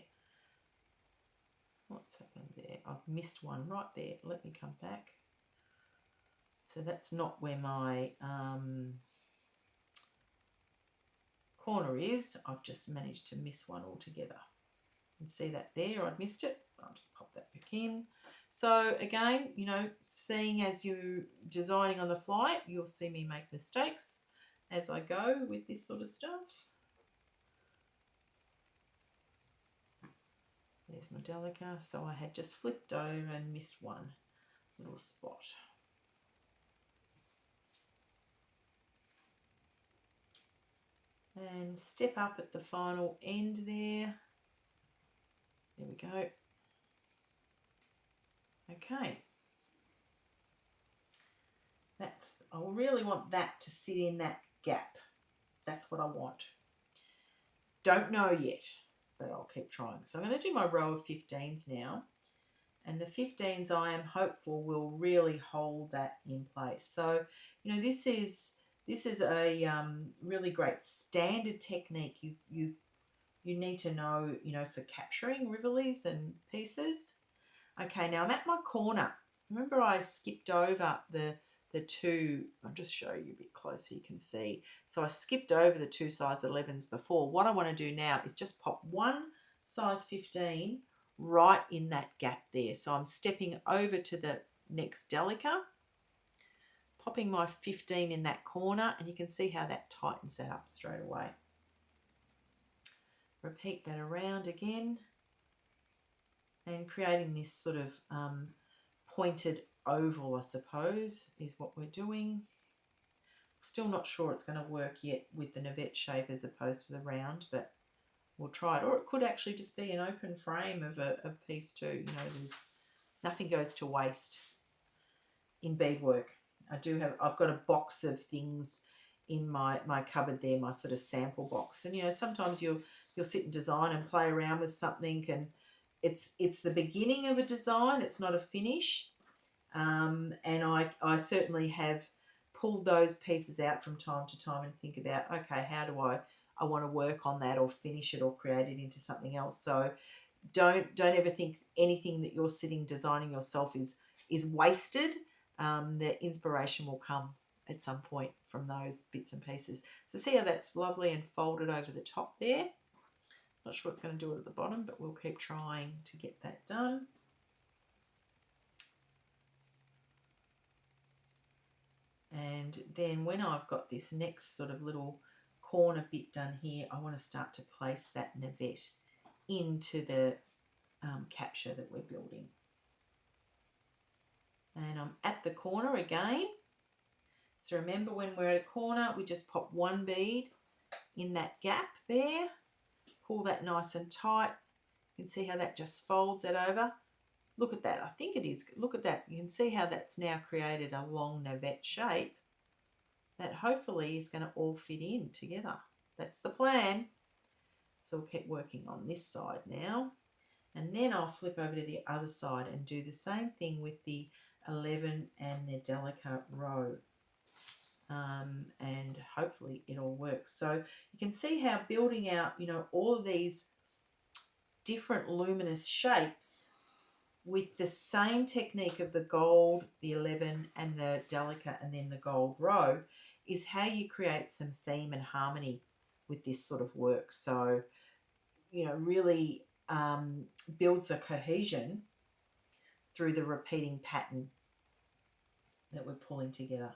What's happened there? I've missed one right there. Let me come back. So that's not where my corner is. I've just managed to miss one altogether. And see that there, I'd missed it. I'll just pop that back in. So again, you know, seeing as you're designing on the fly, you'll see me make mistakes as I go with this sort of stuff. There's my delica. So I had just flipped over and missed one little spot. And step up at the final end there. There we go. Okay. I really want that to sit in that gap. That's what I want. Don't know yet, but I'll keep trying. So I'm going to do my row of 15s now. And the 15s I am hopeful will really hold that in place. So, you know, this is a really great standard technique you need to know, you know, for capturing rivolis and pieces. Okay, now I'm at my corner. Remember I skipped over the two, I'll just show you a bit closer, you can see. So I skipped over the 2 size 11s before. What I want to do now is just pop one size 15 right in that gap there. So I'm stepping over to the next delica, popping my 15 in that corner, and you can see how that tightens that up straight away. Repeat that around again, and creating this sort of pointed oval, I suppose, is what we're doing. Still not sure it's going to work yet with the navette shape as opposed to the round, but we'll try it. Or it could actually just be an open frame of a piece too. You know, nothing goes to waste in beadwork. I've got a box of things in my cupboard there, my sort of sample box. And you know, sometimes you'll sit and design and play around with something, and it's the beginning of a design, it's not a finish. And I certainly have pulled those pieces out from time to time and think about, okay, how do I want to work on that or finish it or create it into something else. So don't ever think anything that you're sitting designing yourself is wasted. The inspiration will come at some point from those bits and pieces. So see how that's lovely and folded over the top there. Not sure it's going to do it at the bottom, but we'll keep trying to get that done. And then when I've got this next sort of little corner bit done here, I want to start to place that navette into the capture that we're building. And I'm at the corner again. So remember, when we're at a corner, we just pop one bead in that gap there, pull that nice and tight. You can see how that just folds it over. Look at that. I think it is. Look at that. You can see how that's now created a long navette shape that hopefully is going to all fit in together. That's the plan. So we'll keep working on this side now. And then I'll flip over to the other side and do the same thing with the 11 and the delicate row. And hopefully it all works. So you can see how building out, you know, all of these different luminous shapes with the same technique of the gold, the 11 and the delicate and then the gold row is how you create some theme and harmony with this sort of work. So, you know, really builds a cohesion through the repeating pattern that we're pulling together.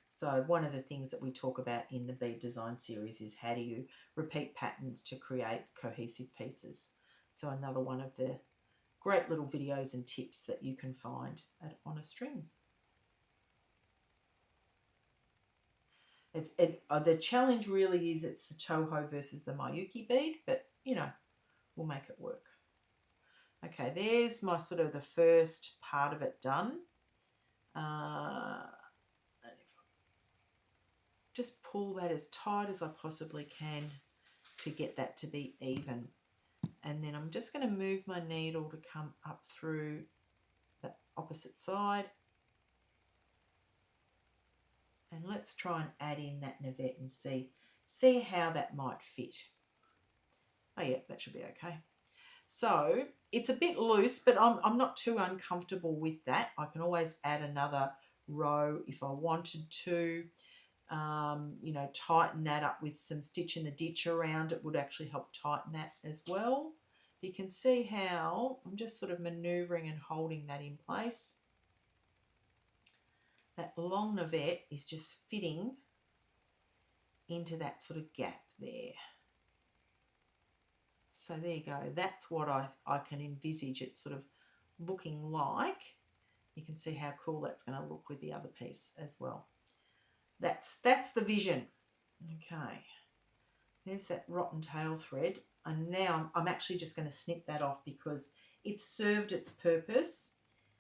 So one of the things that we talk about in the bead design series is how do you repeat patterns to create cohesive pieces. So another one of the great little videos and tips that you can find on a string. The challenge really is it's the Toho versus the Miyuki bead, but you know, we'll make it work. Okay, there's my sort of the first part of it done. Just pull that as tight as I possibly can to get that to be even. And then I'm just going to move my needle to come up through the opposite side. And let's try and add in that navette and see how that might fit. Oh yeah, that should be okay. So it's a bit loose, but I'm not too uncomfortable with that. I can always add another row if I wanted to. You know, tighten that up with some stitch in the ditch around it would actually help tighten that as well. You can see how I'm just sort of maneuvering and holding that in place. That long navette is just fitting into that sort of gap there. So there you go. That's what I can envisage it sort of looking like. You can see how cool that's going to look with the other piece as well. That's the vision. Okay, there's that rotten tail thread, and now I'm actually just going to snip that off because it's served its purpose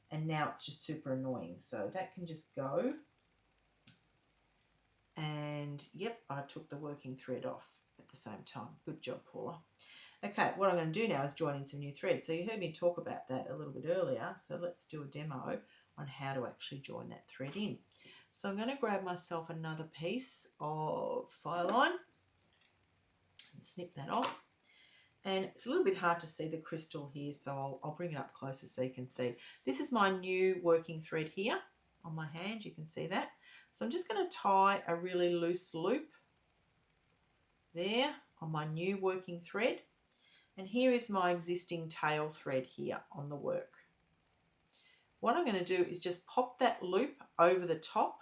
and now it's just super annoying. So that can just go. And yep, I took the working thread off at the same time. Good job, Paula. Okay, what I'm going to do now is join in some new thread. So you heard me talk about that a little bit earlier. So let's do a demo on how to actually join that thread in. So I'm going to grab myself another piece of fire line and snip that off. And it's a little bit hard to see the crystal here, so I'll bring it up closer so you can see. This is my new working thread here on my hand. You can see that. So I'm just going to tie a really loose loop there on my new working thread. And here is my existing tail thread here on the work. What I'm going to do is just pop that loop over the top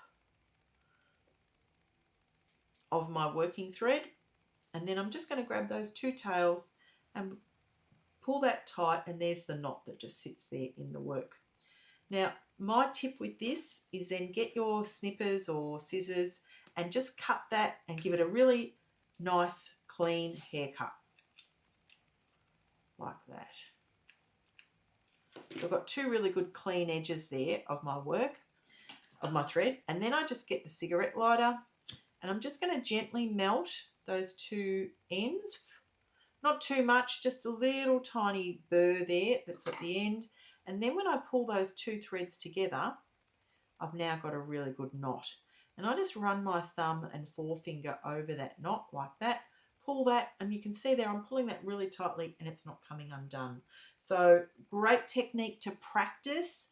of my working thread, and then I'm just going to grab those two tails and pull that tight, and there's the knot that just sits there in the work. Now my tip with this is then get your snippers or scissors and just cut that and give it a really nice clean haircut like that. So I've got two really good clean edges there of my work, of my thread, and then I just get the cigarette lighter and I'm just going to gently melt those two ends. Not too much, just a little tiny burr there that's at the end. And then when I pull those two threads together, I've now got a really good knot. And I just run my thumb and forefinger over that knot like that, pull that, and you can see there I'm pulling that really tightly and it's not coming undone. So great technique to practice.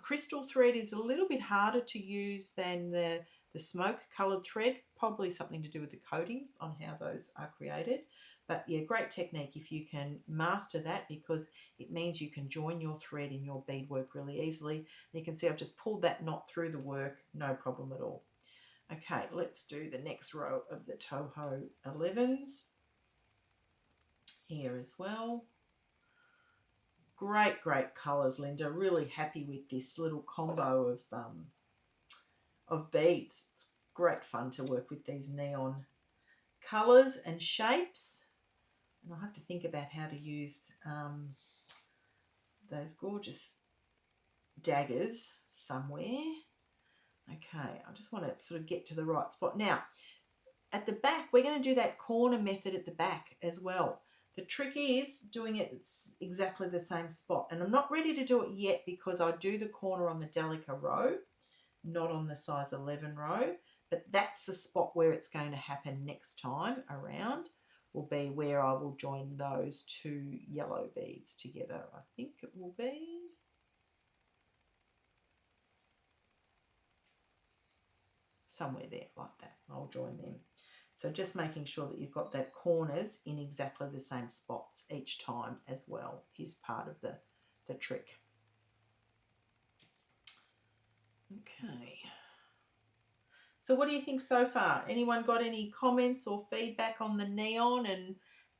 Crystal thread is a little bit harder to use than the smoke coloured thread, probably something to do with the coatings on how those are created. But yeah, great technique if you can master that, because it means you can join your thread in your beadwork really easily. And you can see I've just pulled that knot through the work, no problem at all. Okay, let's do the next row of the Toho 11s here as well. Great, great colours, Linda. Really happy with this little combo of beads. It's great fun to work with these neon colours and shapes. And I'll have to think about how to use those gorgeous daggers somewhere. Okay, I just want to sort of get to the right spot. Now, at the back, we're going to do that corner method at the back as well. The trick is doing it exactly the same spot. And I'm not ready to do it yet because I do the corner on the Delica row, not on the size 11 row. But that's the spot where it's going to happen next time around, will be where I will join those two yellow beads together. I think it will be somewhere there like that. I'll join them. So just making sure that you've got that corners in exactly the same spots each time as well is part of the trick. Okay. So what do you think so far? Anyone got any comments or feedback on the neon and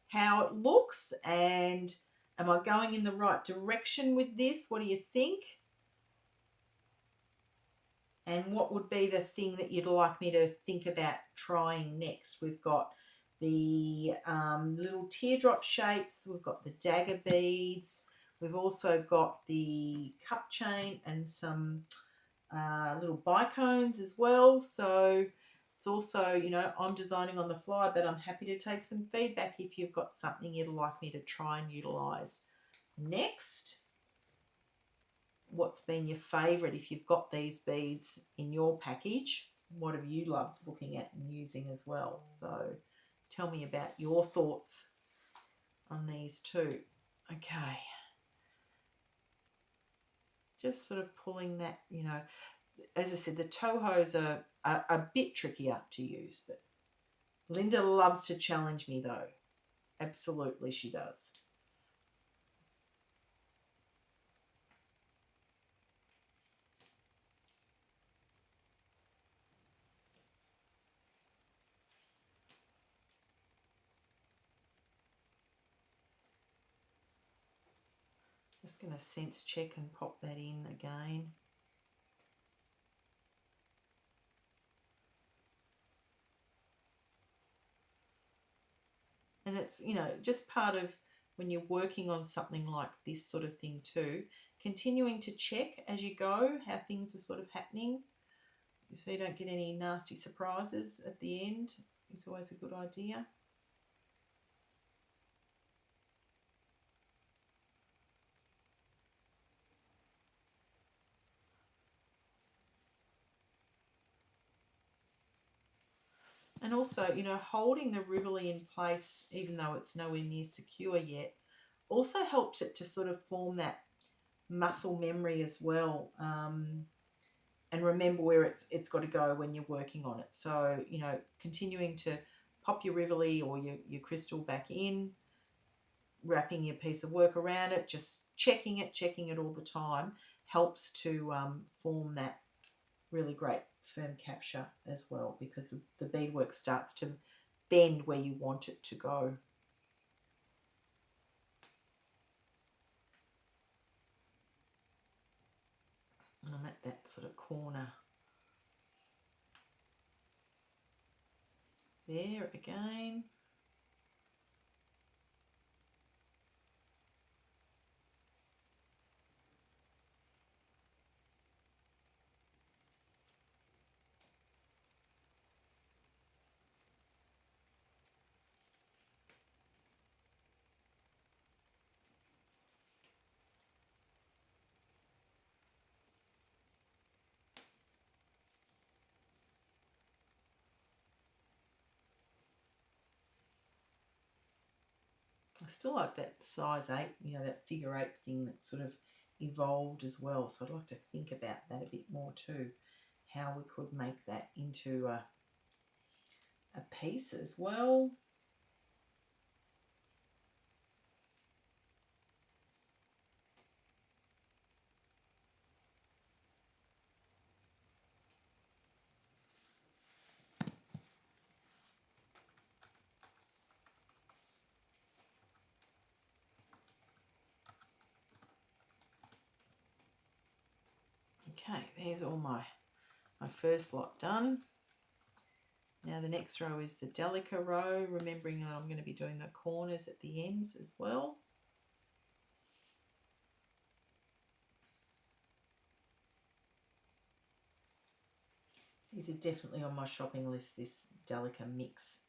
how it looks? And am I going in the right direction with this? What do you think? And what would be the thing that you'd like me to think about trying next? We've got the little teardrop shapes. We've got the dagger beads. We've also got the cup chain and some little bicones as well. So it's also, you know, I'm designing on the fly, but I'm happy to take some feedback if you've got something you'd like me to try and utilise next. What's been your favourite if you've got these beads in your package? What have you loved looking at and using as well? So tell me about your thoughts on these too. Okay. Just sort of pulling that, you know, as I said, the Tohos are a bit trickier to use, but Linda loves to challenge me though. Absolutely she does. Just going to sense check and pop that in again. And it's, you know, just part of when you're working on something like this sort of thing too, continuing to check as you go how things are sort of happening, so you don't get any nasty surprises at the end. It's always a good idea. And also, you know, holding the Rivoli in place, even though it's nowhere near secure yet, also helps it to sort of form that muscle memory as well, and remember where it's got to go when you're working on it. So, you know, continuing to pop your Rivoli or your crystal back in, wrapping your piece of work around it, just checking it all the time helps to form that really great firm capture as well, because the beadwork starts to bend where you want it to go. And I'm at that sort of corner there again. I still like that size 8, you know, that figure 8 thing that sort of evolved as well. So I'd like to think about that a bit more too, how we could make that into a piece as well. Okay, there's all my first lot done. Now the next row is the Delica row, remembering that I'm going to be doing the corners at the ends as well. These are definitely on my shopping list, this Delica mix.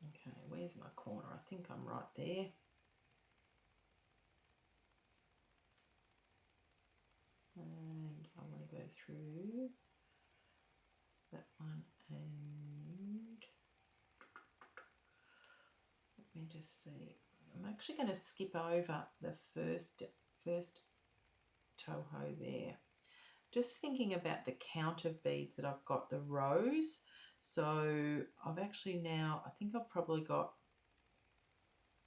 Okay, where's my corner? I think I'm right there. And I want to go through that one, and let me just see. I'm actually going to skip over the first toho there. Just thinking about the count of beads that I've got, the rows. So I've actually now, I think I've probably got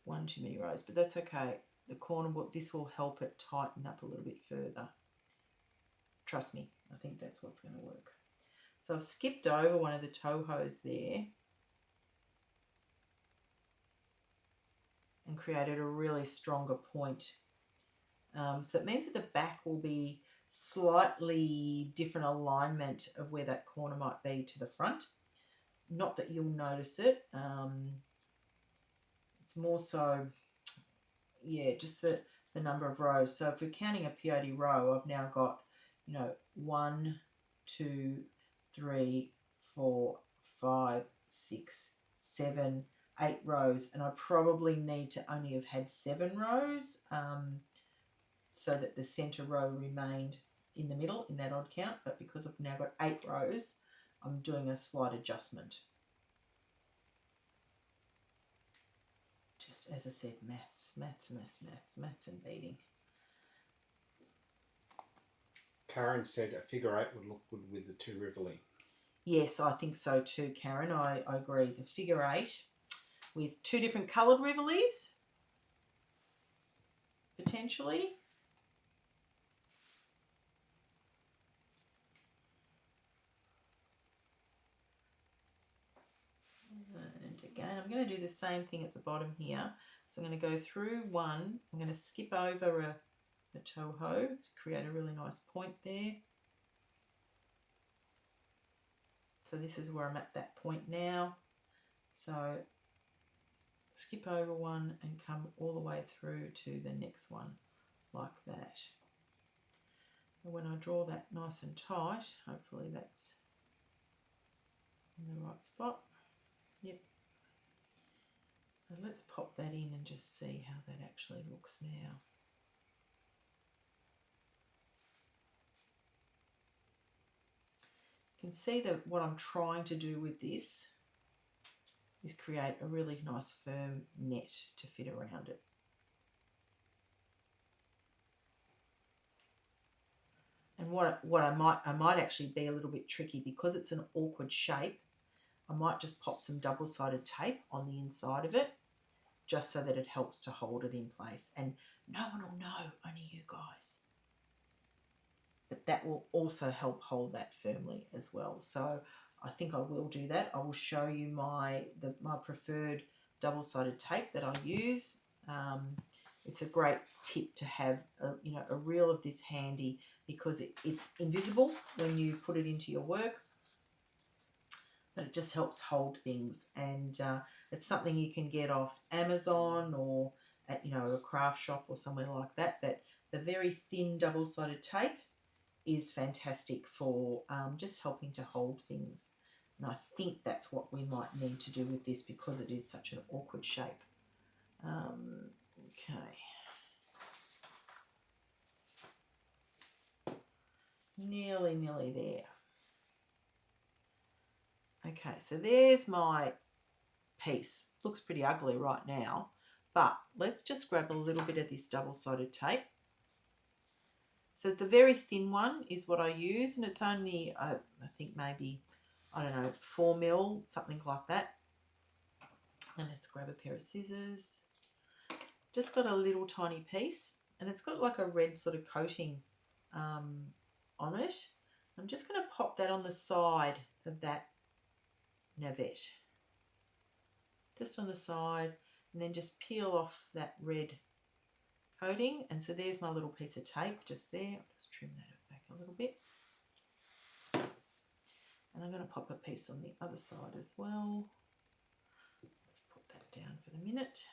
one too many rows, but that's okay. The corner, this will help it tighten up a little bit further. Trust me, I think that's what's going to work. So I've skipped over one of the tohos there and created a really stronger point. So it means that the back will be slightly different alignment of where that corner might be to the front. Not that you'll notice it. It's more so, yeah, just the number of rows. So if we're counting a peyote row, I've now got, you know, 1, 2, 3, 4, 5, 6, 7, 8 rows, and I probably need to only have had 7 rows so that the center row remained in the middle in that odd count. But because I've now got 8 rows, I'm doing a slight adjustment. Just as I said, maths and beading. Karen said a figure 8 would look good with the 2 Rivoli. Yes, I think so too, Karen. I agree. The figure 8 with 2 different coloured Rivolis, potentially. And again, I'm going to do the same thing at the bottom here. So I'm going to go through one. I'm going to skip over a toho to create a really nice point there. So this is where I'm at that point now. So skip over one and come all the way through to the next one like that. And when I draw that nice and tight, hopefully that's in the right spot. Yep. So let's pop that in and just see how that actually looks now. You can see that what I'm trying to do with this is create a really nice firm net to fit around it. And what I might actually be a little bit tricky because it's an awkward shape. I might just pop some double-sided tape on the inside of it just so that it helps to hold it in place. And no one will know, only you guys. But that will also help hold that firmly as well. So I think I will do that. I will show you my preferred double-sided tape that I use. It's a great tip to have a reel of this handy because it's invisible when you put it into your work, but it just helps hold things. And it's something you can get off Amazon or at a craft shop or somewhere like that. That the very thin double-sided tape is fantastic for just helping to hold things. And I think that's what we might need to do with this because it is such an awkward shape. Okay. nearly there. Okay, so there's my piece. Looks pretty ugly right now, but let's just grab a little bit of this double-sided tape. So the very thin one is what I use, and it's only, I think maybe, I don't know, 4 mil, something like that. And let's grab a pair of scissors. Just got a little tiny piece, and it's got like a red sort of coating on it. I'm just going to pop that on the side of that navette. Just on the side, and then just peel off that red coating. And so there's my little piece of tape just there. I'll just trim that back a little bit. And I'm going to pop a piece on the other side as well. Let's put that down for the minute.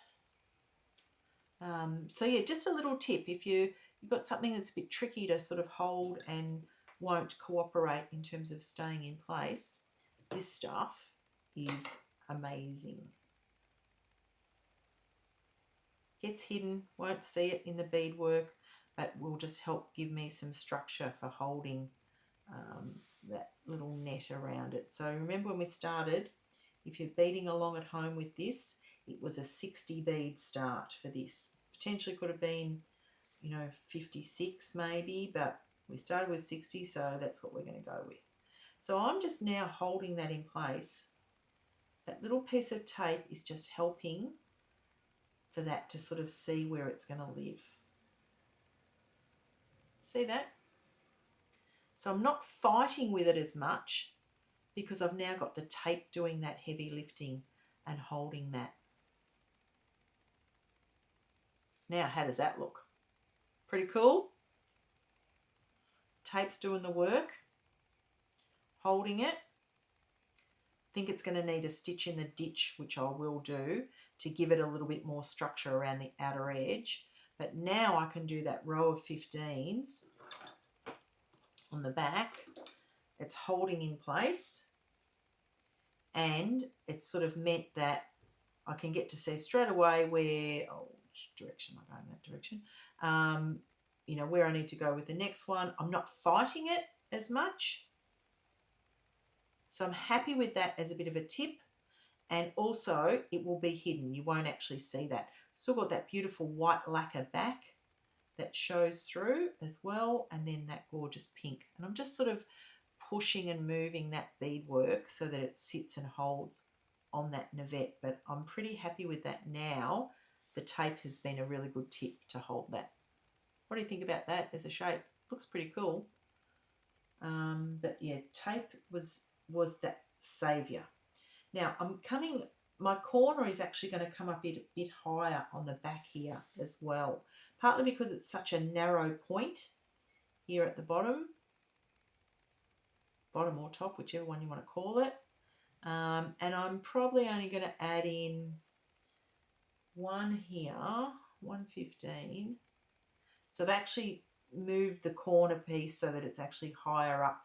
So yeah, just a little tip. If you've got something that's a bit tricky to sort of hold and won't cooperate in terms of staying in place, this stuff is amazing. Gets hidden, won't see it in the beadwork, but will just help give me some structure for holding that little net around it. So remember when we started, if you're beading along at home with this, it was a 60 bead start for this. Potentially could have been, 56 maybe, but we started with 60, so that's what we're going to go with. So I'm just now holding that in place. That little piece of tape is just helping for that to sort of see where it's going to live. See that? So I'm not fighting with it as much because I've now got the tape doing that heavy lifting and holding that. Now, how does that look? Pretty cool? Tape's doing the work, holding it. Think it's going to need a stitch in the ditch, which I will do, to give it a little bit more structure around the outer edge. But now I can do that row of 15s on the back. It's holding in place, and it's sort of meant that I can get to see straight away where, which direction am I going? That direction. Where I need to go with the next one. I'm not fighting it as much. So I'm happy with that as a bit of a tip. And also it will be hidden. You won't actually see that. Still got that beautiful white lacquer back that shows through as well. And then that gorgeous pink. And I'm just sort of pushing and moving that beadwork so that it sits and holds on that navette. But I'm pretty happy with that now. The tape has been a really good tip to hold that. What do you think about that as a shape? Looks pretty cool. But yeah, tape was that saviour. Now my corner is actually going to come up a bit higher on the back here as well. Partly because it's such a narrow point here at the bottom or top, whichever one you want to call it. And I'm probably only going to add in one here, 115. So I've actually moved the corner piece so that it's actually higher up.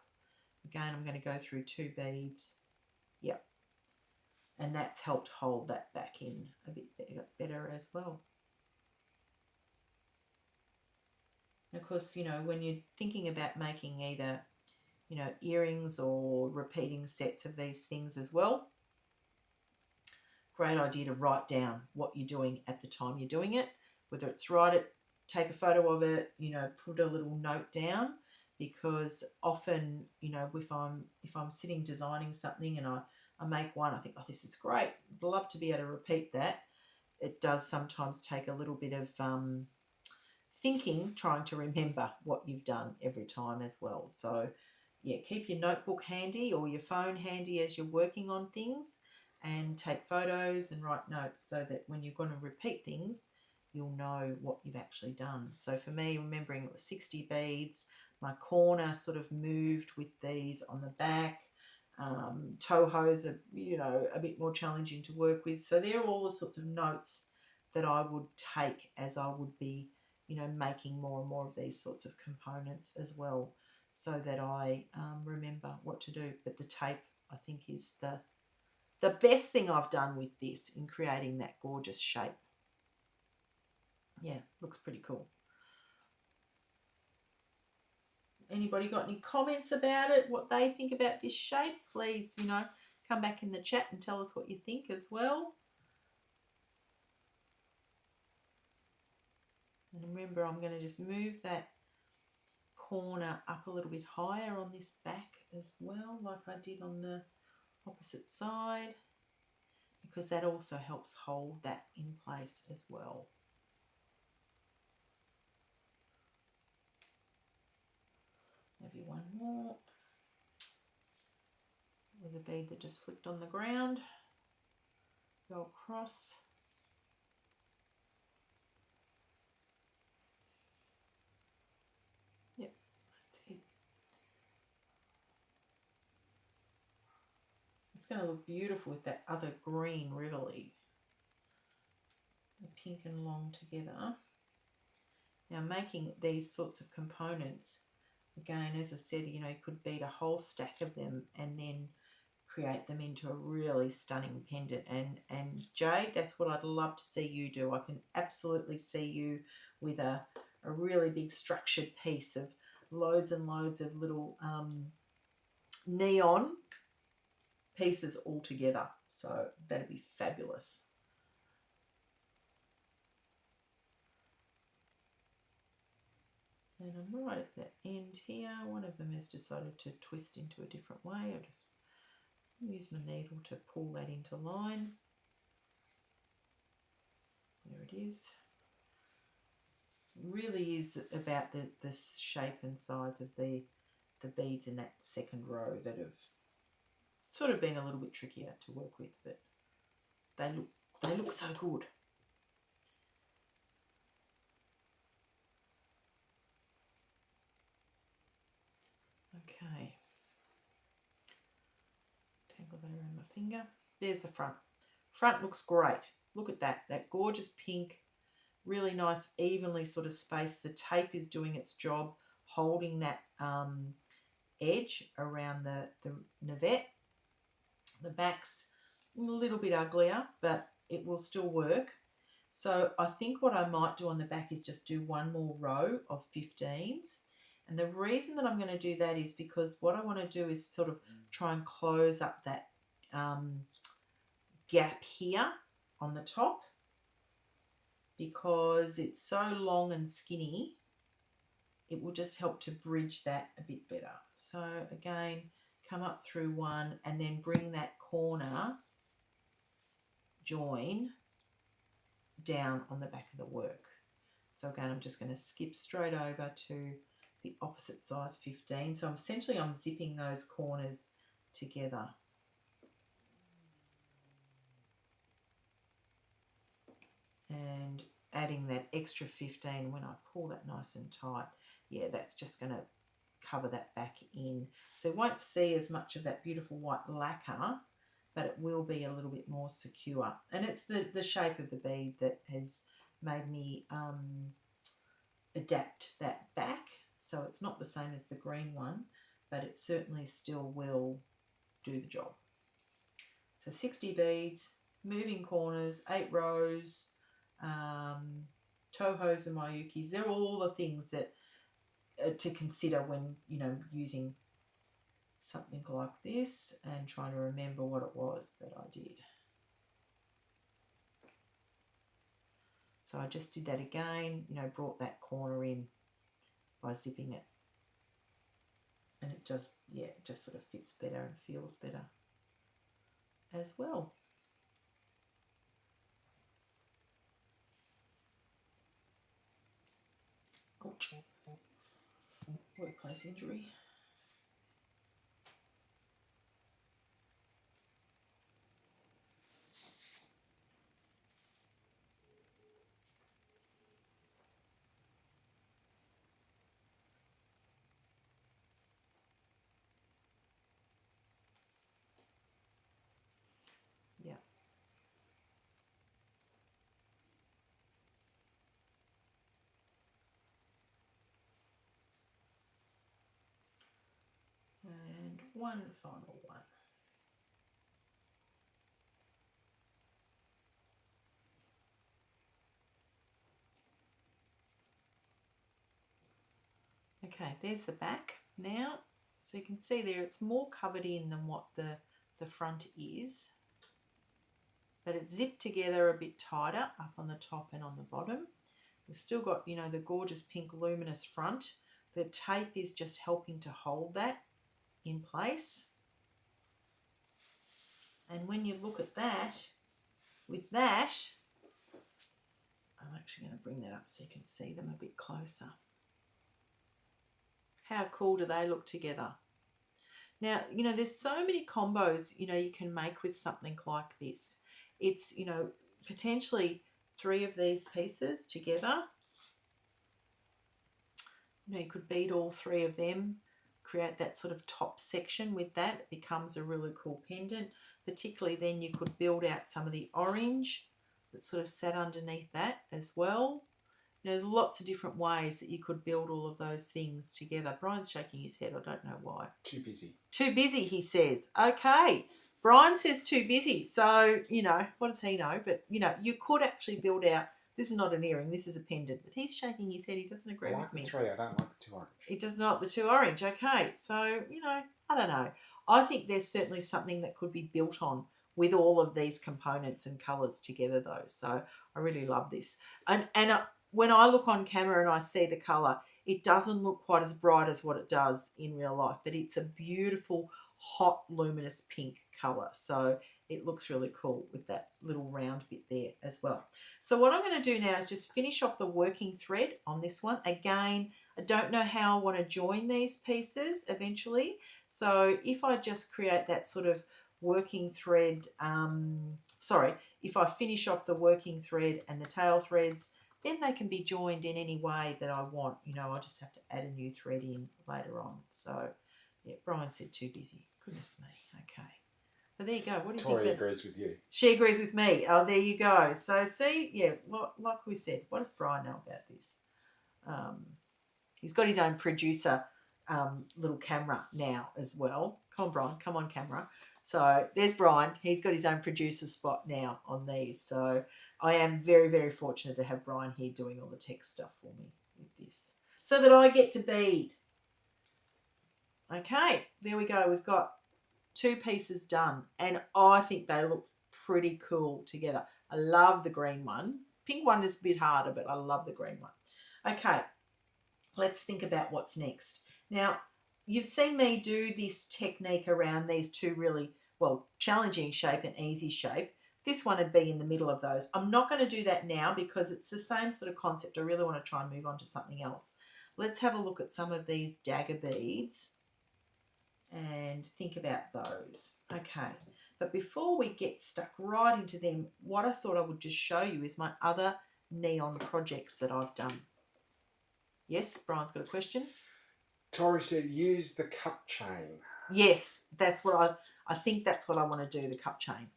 Again, I'm going to go through 2 beads. Yep. And that's helped hold that back in a bit better as well. And of course, when you're thinking about making either, earrings or repeating sets of these things as well, great idea to write down what you're doing at the time you're doing it, whether it's write it, take a photo of it, put a little note down, because often, if I'm sitting designing something and I make one, I think, oh, this is great, I'd love to be able to repeat that. It does sometimes take a little bit of thinking, trying to remember what you've done every time as well. So yeah, keep your notebook handy or your phone handy as you're working on things, and take photos and write notes so that when you're going to repeat things, you'll know what you've actually done. So for me, remembering it was 60 beads, my corner sort of moved with these on the back. Toe hose are, a bit more challenging to work with. So they're all the sorts of notes that I would take as I would be, making more and more of these sorts of components as well, so that I remember what to do. But the tape, I think, is the best thing I've done with this in creating that gorgeous shape. Yeah, looks pretty cool. Anybody got any comments about it, what they think about this shape? Please, you know, come back in the chat and tell us what you think as well. And remember, I'm going to just move that corner up a little bit higher on this back as well, like I did on the opposite side, because that also helps hold that in place as well. Maybe one more. There's a bead that just flipped on the ground. Go across. Yep, that's it. It's going to look beautiful with that other green Rivoli. The pink and long together. Now making these sorts of components, again, as I said, you know, you could bead a whole stack of them and then create them into a really stunning pendant. And Jade, that's what I'd love to see you do. I can absolutely see you with a really big structured piece of loads and loads of little neon pieces all together. So that'd be fabulous. And I'm right at the end here. One of them has decided to twist into a different way. I'll just use my needle to pull that into line. There it is. It really is about the shape and size of the beads in that second row that have sort of been a little bit trickier to work with, but they look so good. Okay, tangle that around my finger. There's the front. Front looks great. Look at that gorgeous pink, really nice, evenly sort of spaced. The tape is doing its job, holding that edge around the navette. The back's a little bit uglier, but it will still work. So I think what I might do on the back is just do one more row of 15s. And the reason that I'm going to do that is because what I want to do is sort of try and close up that gap here on the top, because it's so long and skinny, it will just help to bridge that a bit better. So again, come up through one and then bring that corner join down on the back of the work. So again, I'm just going to skip straight over to the opposite size 15. So essentially I'm zipping those corners together. And adding that extra 15 when I pull that nice and tight. Yeah, that's just going to cover that back in. So you won't see as much of that beautiful white lacquer, but it will be a little bit more secure. And it's the shape of the bead that has made me adapt that back. So it's not the same as the green one, but it certainly still will do the job. So 60 beads, moving corners, 8 rows, tohos and mayukis. They're all the things that to consider when, you know, using something like this and trying to remember what it was that I did. So I just did that again, you know, brought that corner in by zipping it. And it just, yeah, it just sort of fits better and feels better as well. Ouch. Workplace injury. Yeah. And one final one. Okay, there's the back now. So you can see there it's more covered in than what the front is. But it's zipped together a bit tighter up on the top and on the bottom. We've still got, you know, the gorgeous pink luminous front. The tape is just helping to hold that in place. And when you look at that, with that, I'm actually going to bring that up so you can see them a bit closer. How cool do they look together? Now, you know, there's so many combos, you know, you can make with something like this. It's, you know, potentially 3 of these pieces together. You know, you could bead all 3 of them, create that sort of top section with that. It becomes a really cool pendant. Particularly then you could build out some of the orange that sort of sat underneath that as well. There's lots of different ways that you could build all of those things together. Brian's shaking his head. I don't know why. Too busy. Too busy, he says. Okay. Brian says too busy. So, you know, what does he know? But, you know, you could actually build out. This is not an earring. This is a pendant. But he's shaking his head. He doesn't agree with me. I like the 3. I don't like the 2 orange. He does not the 2 orange. Okay. So, you know, I don't know. I think there's certainly something that could be built on with all of these components and colours together, though. So I really love this. And when I look on camera and I see the colour, it doesn't look quite as bright as what it does in real life, but it's a beautiful, hot, luminous pink colour. So it looks really cool with that little round bit there as well. So what I'm going to do now is just finish off the working thread on this one. Again, I don't know how I want to join these pieces eventually. So if I just create that sort of working thread, if I finish off the working thread and the tail threads, then they can be joined in any way that I want. You know, I just have to add a new thread in later on. So, yeah, Brian said too busy. Goodness me. Okay. But there you go. What do you think? Tori agrees with you. She agrees with me. Oh, there you go. So, see, yeah, like we said, what does Brian know about this? He's got his own producer little camera now as well. Come on, Brian. Come on, camera. So there's Brian. He's got his own producer spot now on these. So I am very, very fortunate to have Brian here doing all the tech stuff for me with this so that I get to bead. Okay, there we go. We've got 2 pieces done and I think they look pretty cool together. I love the green one. Pink one is a bit harder, but I love the green one. Okay, let's think about what's next. Now, you've seen me do this technique around these 2 really, well, challenging shape and easy shape. This one would be in the middle of those. I'm not going to do that now because it's the same sort of concept. I really want to try and move on to something else. Let's have a look at some of these dagger beads and think about those. Okay, but before we get stuck right into them, what I thought I would just show you is my other neon projects that I've done. Yes, Brian's got a question. Tori said use the cup chain. Yes, that's what I think that's what I want to do, the cup chain.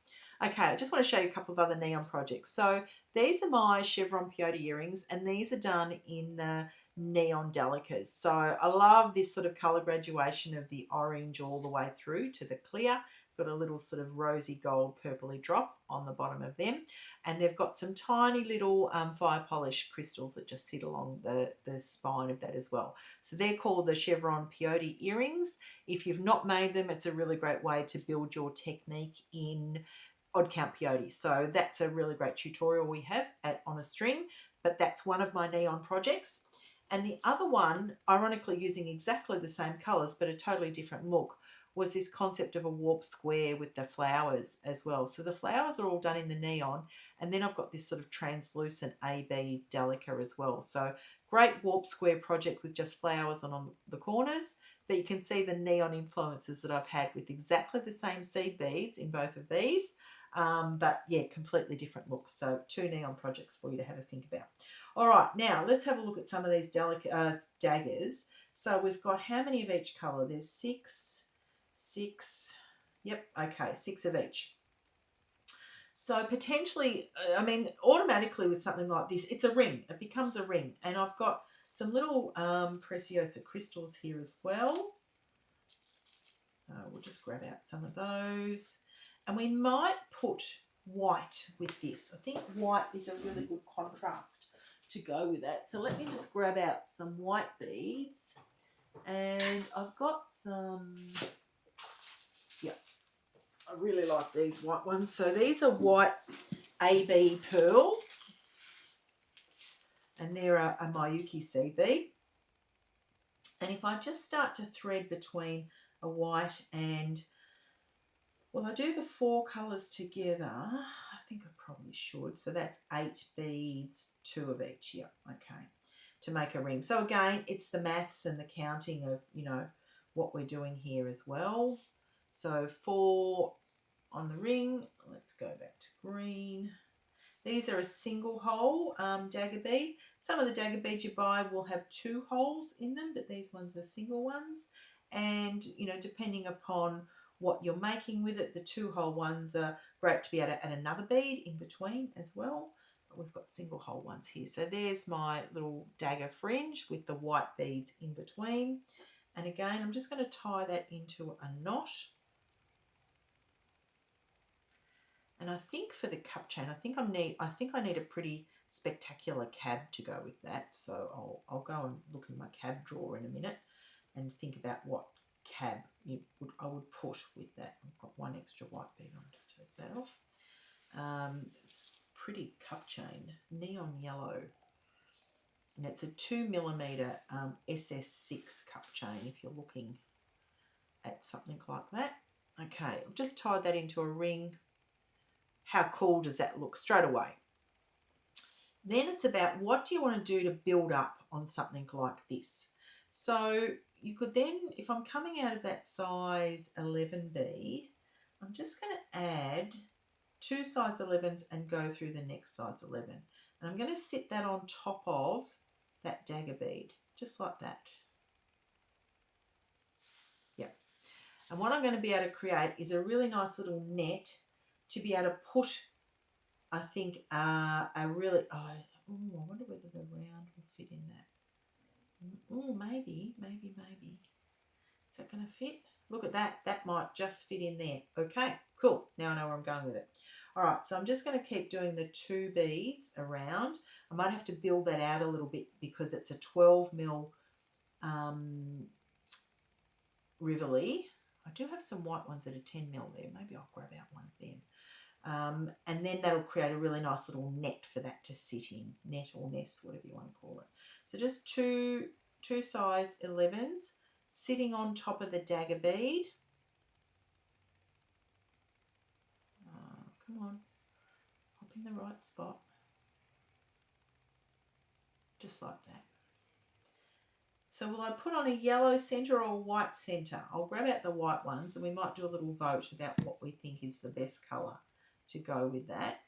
Okay, I just want to show you a couple of other neon projects. So these are my chevron peyote earrings and these are done in the neon delicas. So I love this sort of colour graduation of the orange all the way through to the clear. Got a little sort of rosy gold purpley drop on the bottom of them. And they've got some tiny little fire polish crystals that just sit along the spine of that as well. So they're called the chevron peyote earrings. If you've not made them, it's a really great way to build your technique in odd count peyote. So that's a really great tutorial we have on a string, but that's one of my neon projects. And the other one, ironically using exactly the same colours but a totally different look, was this concept of a warp square with the flowers as well. So the flowers are all done in the neon, and then I've got this sort of translucent AB Delica as well. So great warp square project with just flowers on the corners, but you can see the neon influences that I've had with exactly the same seed beads in both of these. But yeah, completely different looks. So 2 neon projects for you to have a think about. All right, now let's have a look at some of these daggers. So we've got how many of each colour? There's 6. Yep, okay, 6 of each. So potentially, I mean, automatically with something like this, it's a ring. It becomes a ring. And I've got some little Preciosa crystals here as well. We'll just grab out some of those. And we might put white with this. I think white is a really good contrast to go with that. So let me just grab out some white beads And I've got some, yeah, I really like these white ones. So these are white AB pearl, and they're a Miyuki seed bead. And if I just start to thread between a white and, well, I do the 4 colours together. I think I probably should. So that's 8 beads, 2 of each. Yeah, okay, to make a ring. So again, it's the maths and the counting of, you know, what we're doing here as well. So 4 on the ring. Let's go back to green. These are a single hole dagger bead. Some of the dagger beads you buy will have 2 holes in them, but these ones are single ones. And, you know, depending upon what you're making with it, the 2-hole ones are great to be able to add another bead in between as well. But we've got single hole ones here. So there's my little dagger fringe with the white beads in between. And again, I'm just going to tie that into a knot. And I think for the cup chain, I think I need a pretty spectacular cab to go with that. So I'll go and look in my cab drawer in a minute and think about what cab I would put with that. I've got 1 extra white bead on, just take that off. It's pretty cup chain, neon yellow. And it's a 2mm SS6 cup chain if you're looking at something like that. Okay, I've just tied that into a ring. How cool does that look straight away? Then it's about what do you want to do to build up on something like this. So you could then, if I'm coming out of that size 11 bead, I'm just going to add 2 size 11s and go through the next size 11. And I'm going to sit that on top of that dagger bead, just like that. Yeah. And what I'm going to be able to create is a really nice little net to be able to put, I think, I wonder whether the round will fit in that. Oh, maybe. Is that going to fit? Look at that. That might just fit in there. Okay, cool. Now I know where I'm going with it. All right, so I'm just going to keep doing the 2 beads around. I might have to build that out a little bit because it's a 12mm Rivoli. I do have some white ones that are 10mm there. Maybe I'll grab out one of them. And then that'll create a really nice little net for that to sit in. Net or nest, whatever you want to call it. So just two size 11s sitting on top of the dagger bead. Come on, hop in the right spot. Just like that. So will I put on a yellow centre or a white centre? I'll grab out the white ones and we might do a little vote about what we think is the best colour to go with that.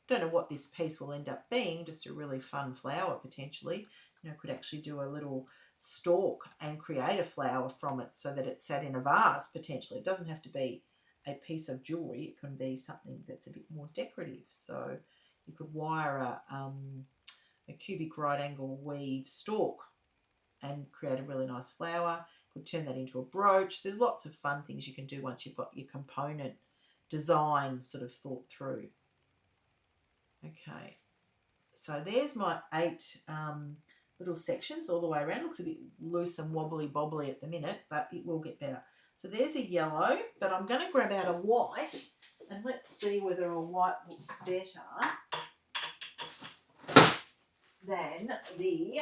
Don't know what this piece will end up being, just a really fun flower potentially. You know, could actually do a little stalk and create a flower from it so that it sat in a vase potentially. It doesn't have to be a piece of jewellery, it can be something that's a bit more decorative. So you could wire a cubic right angle weave stalk and create a really nice flower. Could turn that into a brooch. There's lots of fun things you can do once you've got your component design sort of thought through. Okay, so there's my 8 little sections all the way around. Looks a bit loose and wobbly bobbly at the minute, but it will get better. So there's a yellow, but I'm going to grab out a white and let's see whether a white looks better than the...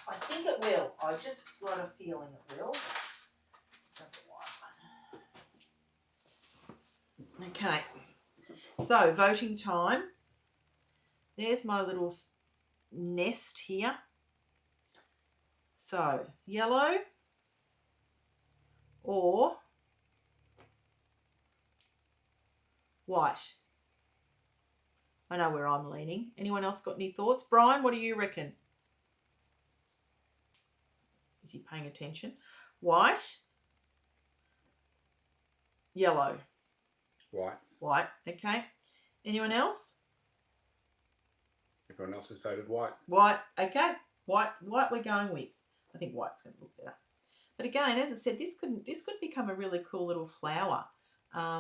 I think it will. I just got a feeling it will. Grab the white one. Okay. So, voting time. There's my little nest here. So, yellow or white. I know where I'm leaning. Anyone else got any thoughts? Brian, what do you reckon? Is he paying attention? White. Yellow. White. White, okay. Anyone else? Everyone else has voted white. White, okay. White we're going with. I think white's going to look better. But again, as I said, this could become a really cool little flower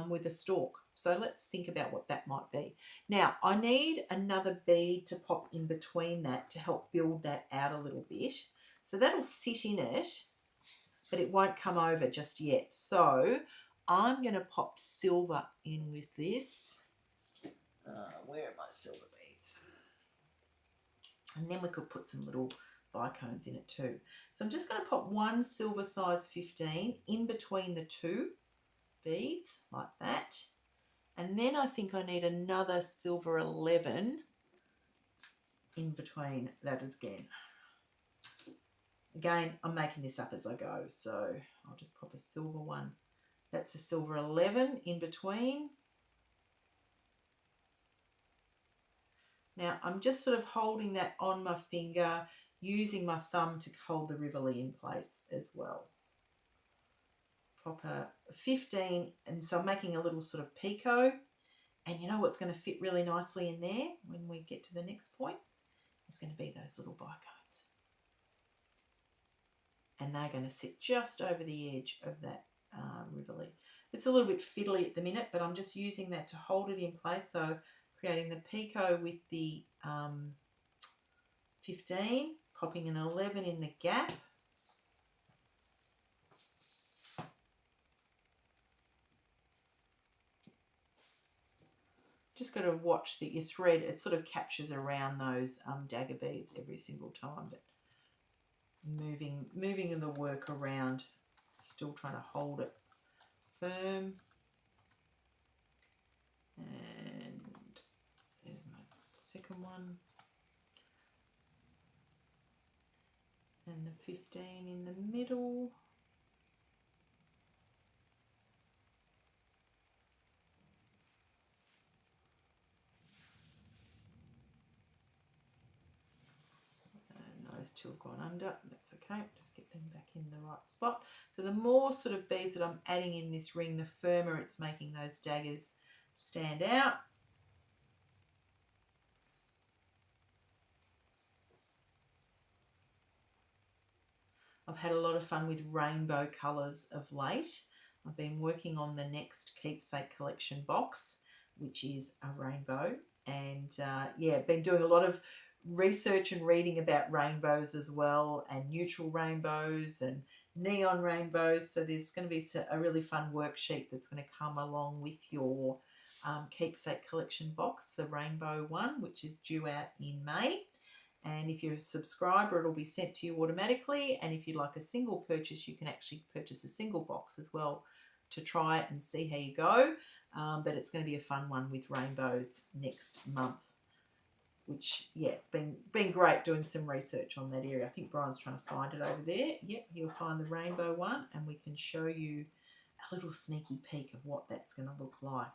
with a stalk. So let's think about what that might be. Now, I need another bead to pop in between that to help build that out a little bit. So that'll sit in it, but it won't come over just yet. So I'm going to pop silver in with this. Where are my silver beads? And then we could put some little bicones in it too. So I'm just going to pop one silver size 15 in between the two beads like that. And then I think I need another silver 11 in between that again. Again, I'm making this up as I go, so I'll just pop a silver one. That's a silver 11 in between. Now I'm just sort of holding that on my finger, using my thumb to hold the rivoli in place as well. Pop a 15, and so I'm making a little sort of picot. And you know what's going to fit really nicely in there when we get to the next point? It's going to be those little bicones. And they're going to sit just over the edge of that rivoli. It's a little bit fiddly at the minute, but I'm just using that to hold it in place. So creating the picot with the 15, popping an 11 in the gap. Just got to watch that your thread, it sort of captures around those dagger beads every single time, but moving the work around, still trying to hold it firm. And there's my second one. And the 15 in the middle. Those two have gone under, that's okay, just get them back in the right spot. So the more sort of beads that I'm adding in this ring, the firmer it's making those daggers stand out. I've had a lot of fun with rainbow colours of late. I've been working on the next keepsake collection box, which is a rainbow, and yeah, been doing a lot of research and reading about rainbows as well, and neutral rainbows and neon rainbows. So there's going to be a really fun worksheet that's going to come along with your keepsake collection box, the rainbow one, which is due out in May. And if you're a subscriber, it'll be sent to you automatically. And if you'd like a single purchase, you can actually purchase a single box as well to try it and see how you go. But it's going to be a fun one with rainbows next month, which, yeah, it's been great doing some research on that area. I think Brian's trying to find it over there. Yep, he'll find the rainbow one, and we can show you a little sneaky peek of what that's going to look like.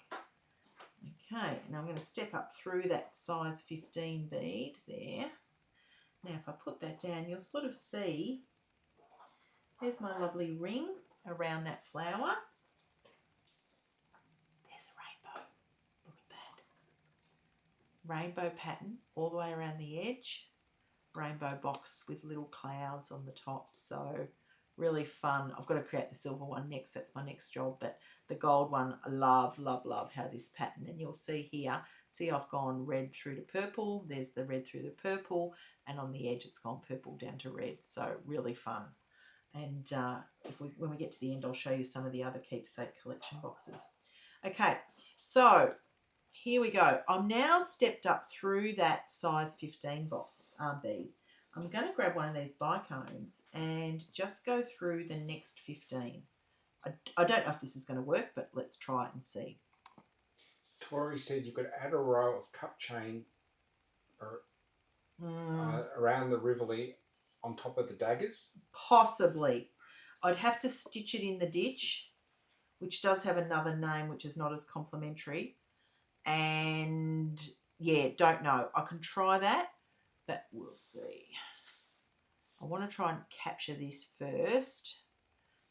Okay, now I'm going to step up through that size 15 bead there. Now if I put that down, you'll sort of see, there's my lovely ring around that flower. Oops, there's a rainbow. Look at that. Rainbow pattern all the way around the edge. Rainbow box with little clouds on the top. So really fun. I've got to create the silver one next. That's my next job. But the gold one, I love, love, love how this pattern. And you'll see here, see I've gone red through to purple. There's the red through the purple. And on the edge, it's gone purple down to red. So really fun. And when we get to the end, I'll show you some of the other keepsake collection boxes. Okay, so here we go. I'm now stepped up through that size 15 bead. I'm going to grab one of these bicones and just go through the next 15. I don't know if this is going to work, but let's try it and see. Tori said you could add a row of cup chain around the rivoli on top of the daggers? Possibly. I'd have to stitch it in the ditch, which does have another name which is not as complimentary. And yeah, don't know. I can try that, but we'll see. I want to try and capture this first.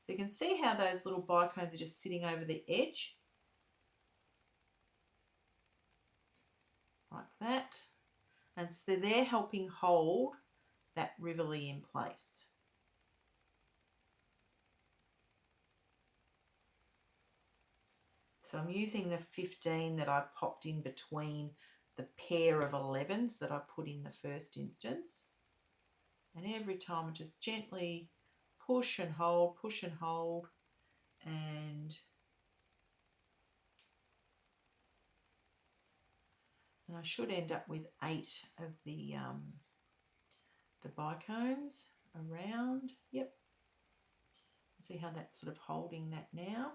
So you can see how those little bicones are just sitting over the edge. Like that. And so they're helping hold that rivoli in place. So I'm using the 15 that I popped in between the pair of 11s that I put in the first instance. And every time I just gently push and hold, and I should end up with 8 of the bicones around. Yep. See how that's sort of holding that now.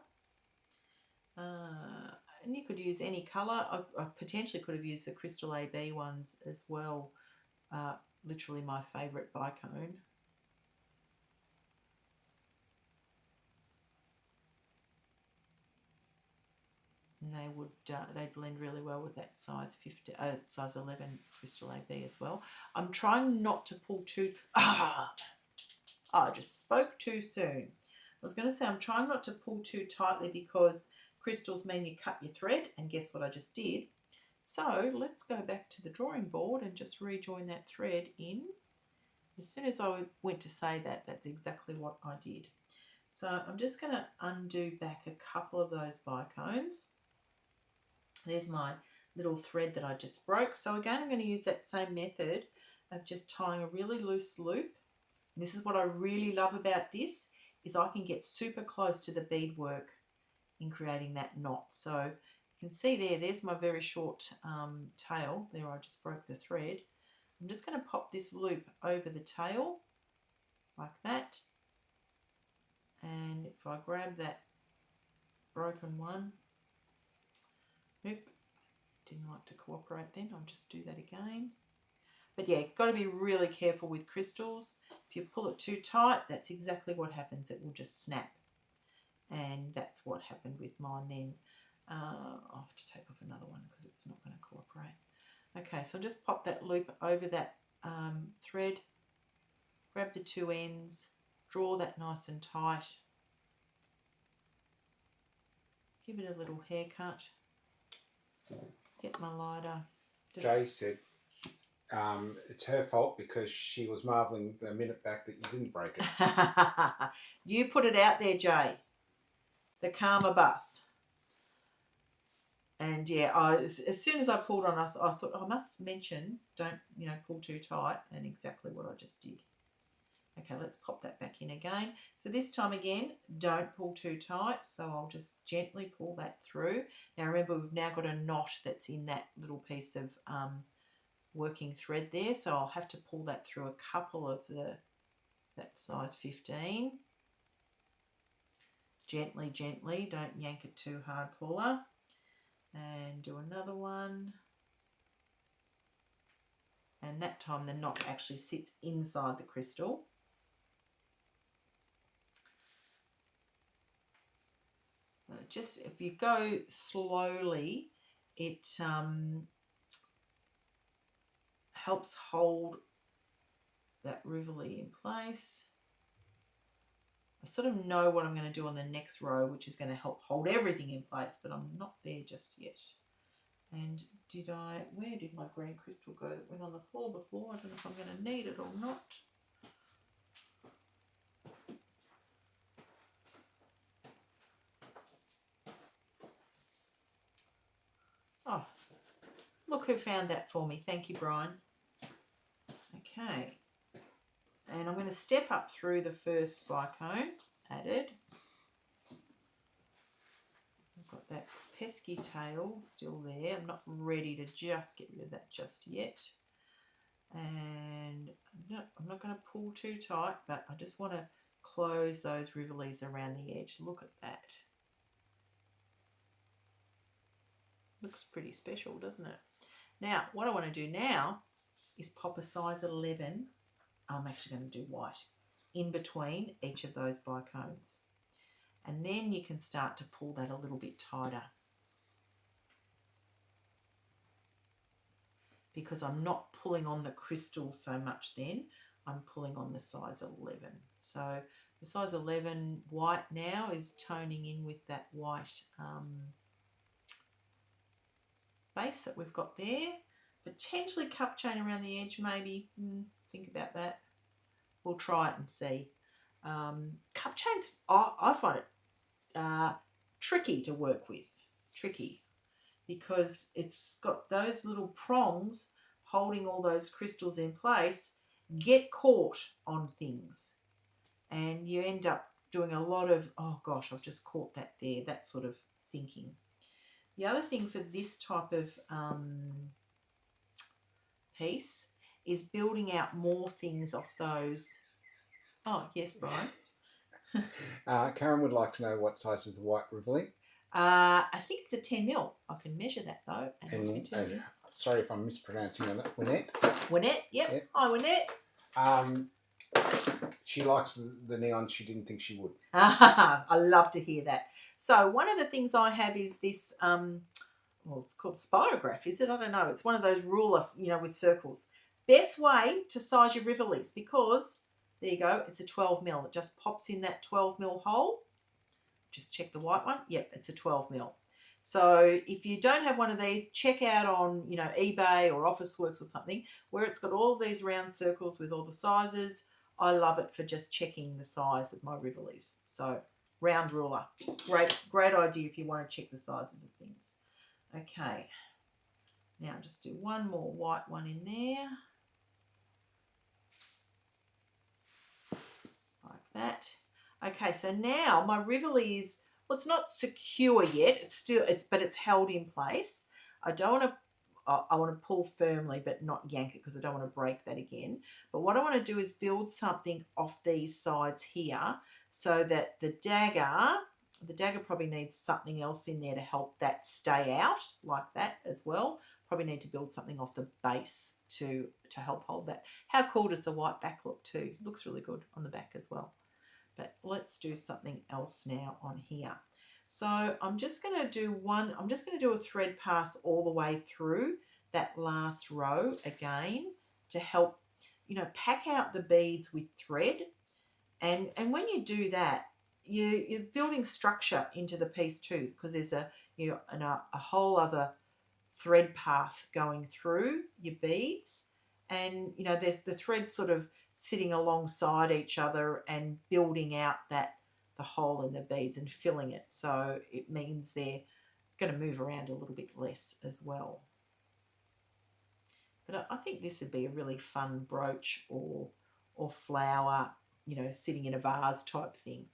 And you could use any colour. I potentially could have used the Crystal AB ones as well. Literally my favourite bicone. And they would they blend really well with that size 11 Crystal AB as well. I'm trying not to pull too. I just spoke too soon. I was going to say I'm trying not to pull too tightly because crystals mean you cut your thread, and guess what I just did? So let's go back to the drawing board and just rejoin that thread in. As soon as I went to say that, that's exactly what I did. So I'm just going to undo back a couple of those bicones. There's my little thread that I just broke. So again, I'm going to use that same method of just tying a really loose loop. And this is what I really love about this, is I can get super close to the beadwork in creating that knot. So you can see there's my very short tail. There I just broke the thread. I'm just going to pop this loop over the tail like that. And if I grab that broken one, nope, didn't like to cooperate then, I'll just do that again. But yeah, got to be really careful with crystals. If you pull it too tight, that's exactly what happens. It will just snap. And that's what happened with mine then. I'll have to take off another one because it's not going to cooperate. Okay, so just pop that loop over that thread, grab the two ends, draw that nice and tight, give it a little haircut, get my lighter. Jay said it's her fault because she was marvelling the minute back that you didn't break it. You put it out there, Jay. The Karma bus. And yeah, as soon as I pulled on, I thought I must mention, don't pull too tight, and exactly what I just did. Okay, let's pop that back in again. So this time again, don't pull too tight. So I'll just gently pull that through. Now remember, we've now got a knot that's in that little piece of working thread there. So I'll have to pull that through a couple of that size 15. Gently, gently. Don't yank it too hard, Paula. And do another one. And that time the knot actually sits inside the crystal. Just if you go slowly, it helps hold that rivelet in place. I sort of know what I'm going to do on the next row, which is going to help hold everything in place, but I'm not there just yet. And where did my green crystal go that went on the floor before? I don't know if I'm going to need it or not. Oh, look who found that for me. Thank you, Brian. Okay. And I'm going to step up through the first bicone added. I've got that pesky tail still there. I'm not ready to just get rid of that just yet. And I'm not going to pull too tight, but I just want to close those rivulets around the edge. Look at that. Looks pretty special, doesn't it? Now, what I want to do now is pop a size 11. I'm actually going to do white in between each of those bicones. And then you can start to pull that a little bit tighter. Because I'm not pulling on the crystal so much then, I'm pulling on the size 11. So the size 11 white now is toning in with that white base that we've got there. Potentially cup chain around the edge maybe. Think about that. We'll try it and see. Cup chains, I find it tricky to work with. tricky because it's got those little prongs holding all those crystals in place, get caught on things. And you end up doing a lot of, oh gosh, I've just caught that there, that sort of thinking. The other thing for this type of piece is building out more things off those. Oh, yes, Brian. Karen would like to know what size is the white Rivoli. I think it's a 10 mil. I can measure that though. And sorry if I'm mispronouncing it. Winnett. Winnett, yep. Hi, Winnett. She likes the neon. She didn't think she would. I love to hear that. So one of the things I have is this, well, it's called spirograph, is it? I don't know. It's one of those ruler, with circles. Best way to size your Rivolis because, there you go, it's a 12 mil. It just pops in that 12 mil hole. Just check the white one. Yep, it's a 12 mil. So if you don't have one of these, check out on, eBay or Officeworks or something where it's got all these round circles with all the sizes. I love it for just checking the size of my Rivolis. So round ruler. Great idea if you want to check the sizes of things. Okay. Now just do one more white one in there. Like that. Okay, so now my Rivoli is, well, it's not secure yet. But it's held in place. I want to pull firmly but not yank it because I don't want to break that again. But what I want to do is build something off these sides here so that the dagger probably needs something else in there to help that stay out like that as well. Probably need to build something off the base to help hold that. How cool does the white back look too? Looks really good on the back as well. But let's do something else now on here. So I'm just going to do a thread pass all the way through that last row again to help, pack out the beads with thread. And when you do that, you're building structure into the piece too, because there's a whole other thread path going through your beads. And, there's the threads sort of sitting alongside each other and building out the hole in the beads and filling it. So it means they're going to move around a little bit less as well. But I think this would be a really fun brooch or flower, sitting in a vase type thing.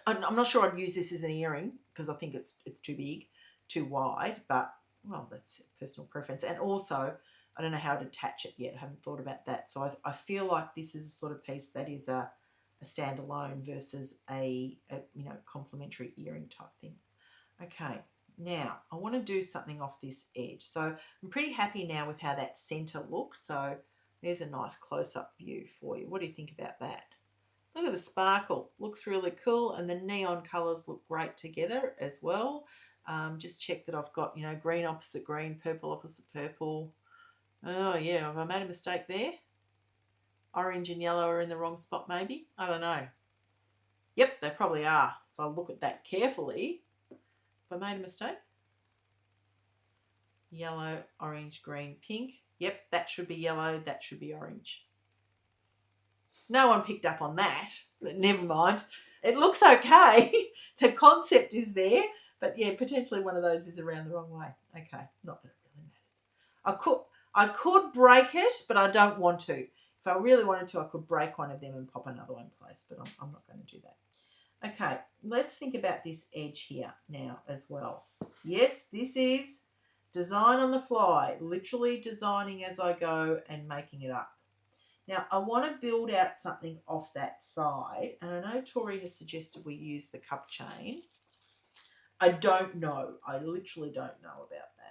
I'm not sure I'd use this as an earring because I think it's too big, too wide, but, well, that's personal preference. And also, I don't know how to attach it yet. I haven't thought about that. So I feel like this is a sort of piece that is a standalone versus a complementary earring type thing. Okay, now I want to do something off this edge. So I'm pretty happy now with how that center looks. So there's a nice close-up view for you. What do you think about that? Look at the sparkle. Looks really cool, and the neon colours look great together as well. Just check that I've got, green opposite green, purple opposite purple. Oh, yeah, have I made a mistake there? Orange and yellow are in the wrong spot maybe? I don't know. Yep, they probably are. If I look at that carefully, have I made a mistake? Yellow, orange, green, pink. Yep, that should be yellow, that should be orange. No one picked up on that, but never mind. It looks okay. The concept is there, but yeah, potentially one of those is around the wrong way. Okay, not that it really matters. I could break it, but I don't want to. If I really wanted to, I could break one of them and pop another one in place, but I'm not going to do that. Okay, let's think about this edge here now as well. Yes, this is design on the fly, literally designing as I go and making it up. Now, I want to build out something off that side, and I know Tori has suggested we use the cup chain. I don't know. I literally don't know about that.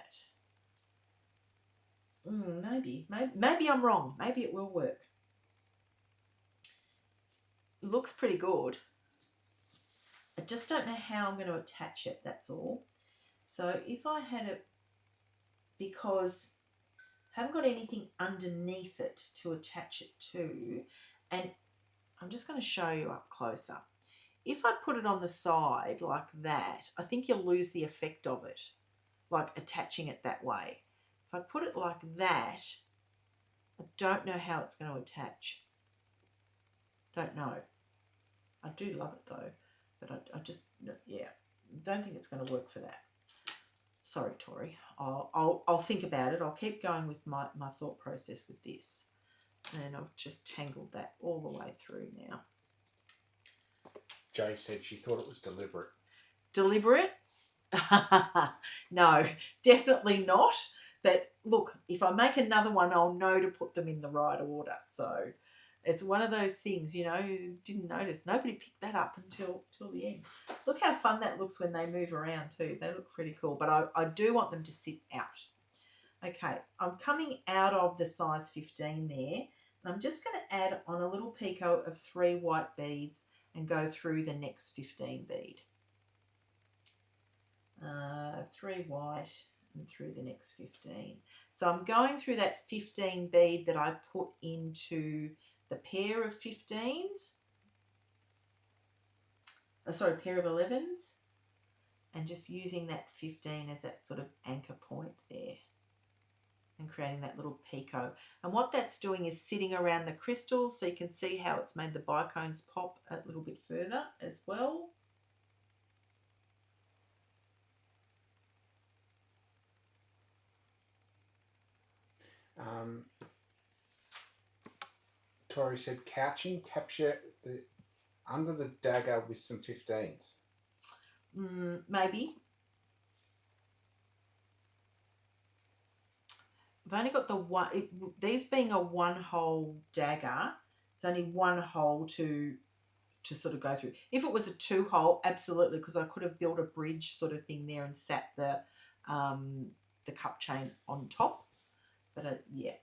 Maybe I'm wrong. Maybe it will work. It looks pretty good. I just don't know how I'm going to attach it, that's all. So if I had it, because I haven't got anything underneath it to attach it to, and I'm just going to show you up closer. If I put it on the side like that, I think you'll lose the effect of it, like attaching it that way. If I put it like that, I don't know how it's going to attach. Don't know. I do love it though, but I just, yeah, don't think it's going to work for that. Sorry, Tori. I'll think about it. I'll keep going with my thought process with this. And I've just tangled that all the way through now. Jo said she thought it was deliberate. Deliberate? No, definitely not. But look, if I make another one, I'll know to put them in the right order. So it's one of those things, you know, you didn't notice. Nobody picked that up until the end. Look how fun that looks when they move around too. They look pretty cool, but I do want them to sit out. Okay, I'm coming out of the size 15 there. And I'm just going to add on a little picot of 3 white beads and go through the next 15 bead. 3 white and through the next 15. So I'm going through that 15 bead that I put into the pair of 15s. Pair of 11s. And just using that 15 as that sort of anchor point there. And creating that little picot. And what that's doing is sitting around the crystal, so you can see how it's made the bicones pop a little bit further as well. Tori said, couching, capture the under the dagger with some 15s. Maybe. I've only got the one, these being a one-hole dagger, it's only one hole to sort of go through. If it was a 2-hole, absolutely, because I could have built a bridge sort of thing there and sat the cup chain on top. But yeah,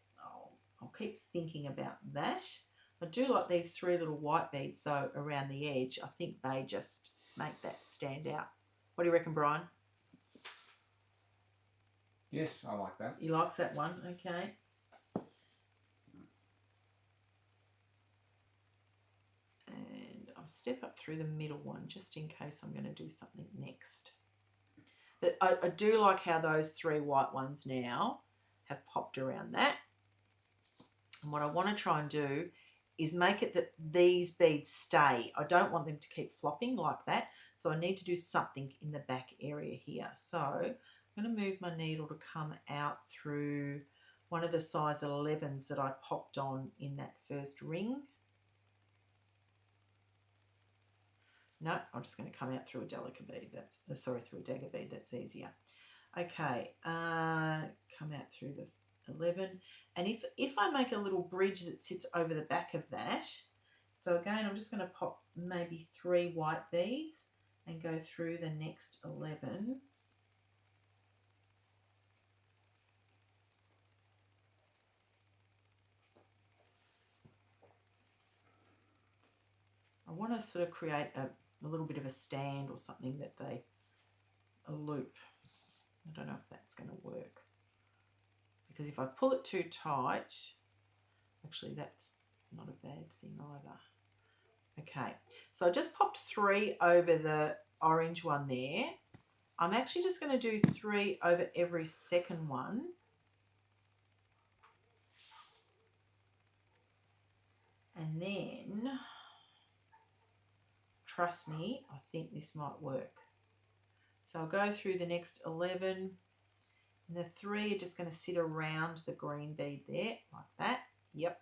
I'll keep thinking about that. I do like these 3 little white beads though around the edge. I think they just make that stand out. What do you reckon, Brian? Yes, I like that. You likes that one, okay. And I'll step up through the middle one just in case I'm going to do something next. But I do like how those 3 white ones now have popped around that. And what I want to try and do is make it that these beads stay. I don't want them to keep flopping like that. So I need to do something in the back area here. So I'm going to move my needle to come out through one of the size 11s that I popped on in that first ring. No, I'm just going to come out through a delicate bead. Through a dagger bead. That's easier. Okay, come out through the 11. And if I make a little bridge that sits over the back of that, so again, I'm just going to pop maybe 3 white beads and go through the next 11. I want to sort of create a little bit of a stand or something that a loop. I don't know if that's going to work. Because if I pull it too tight, actually that's not a bad thing either. Okay, so I just popped 3 over the orange one there. I'm actually just going to do 3 over every second one. And then, trust me, I think this might work. So I'll go through the next 11. And the 3 are just going to sit around the green bead there, like that. Yep,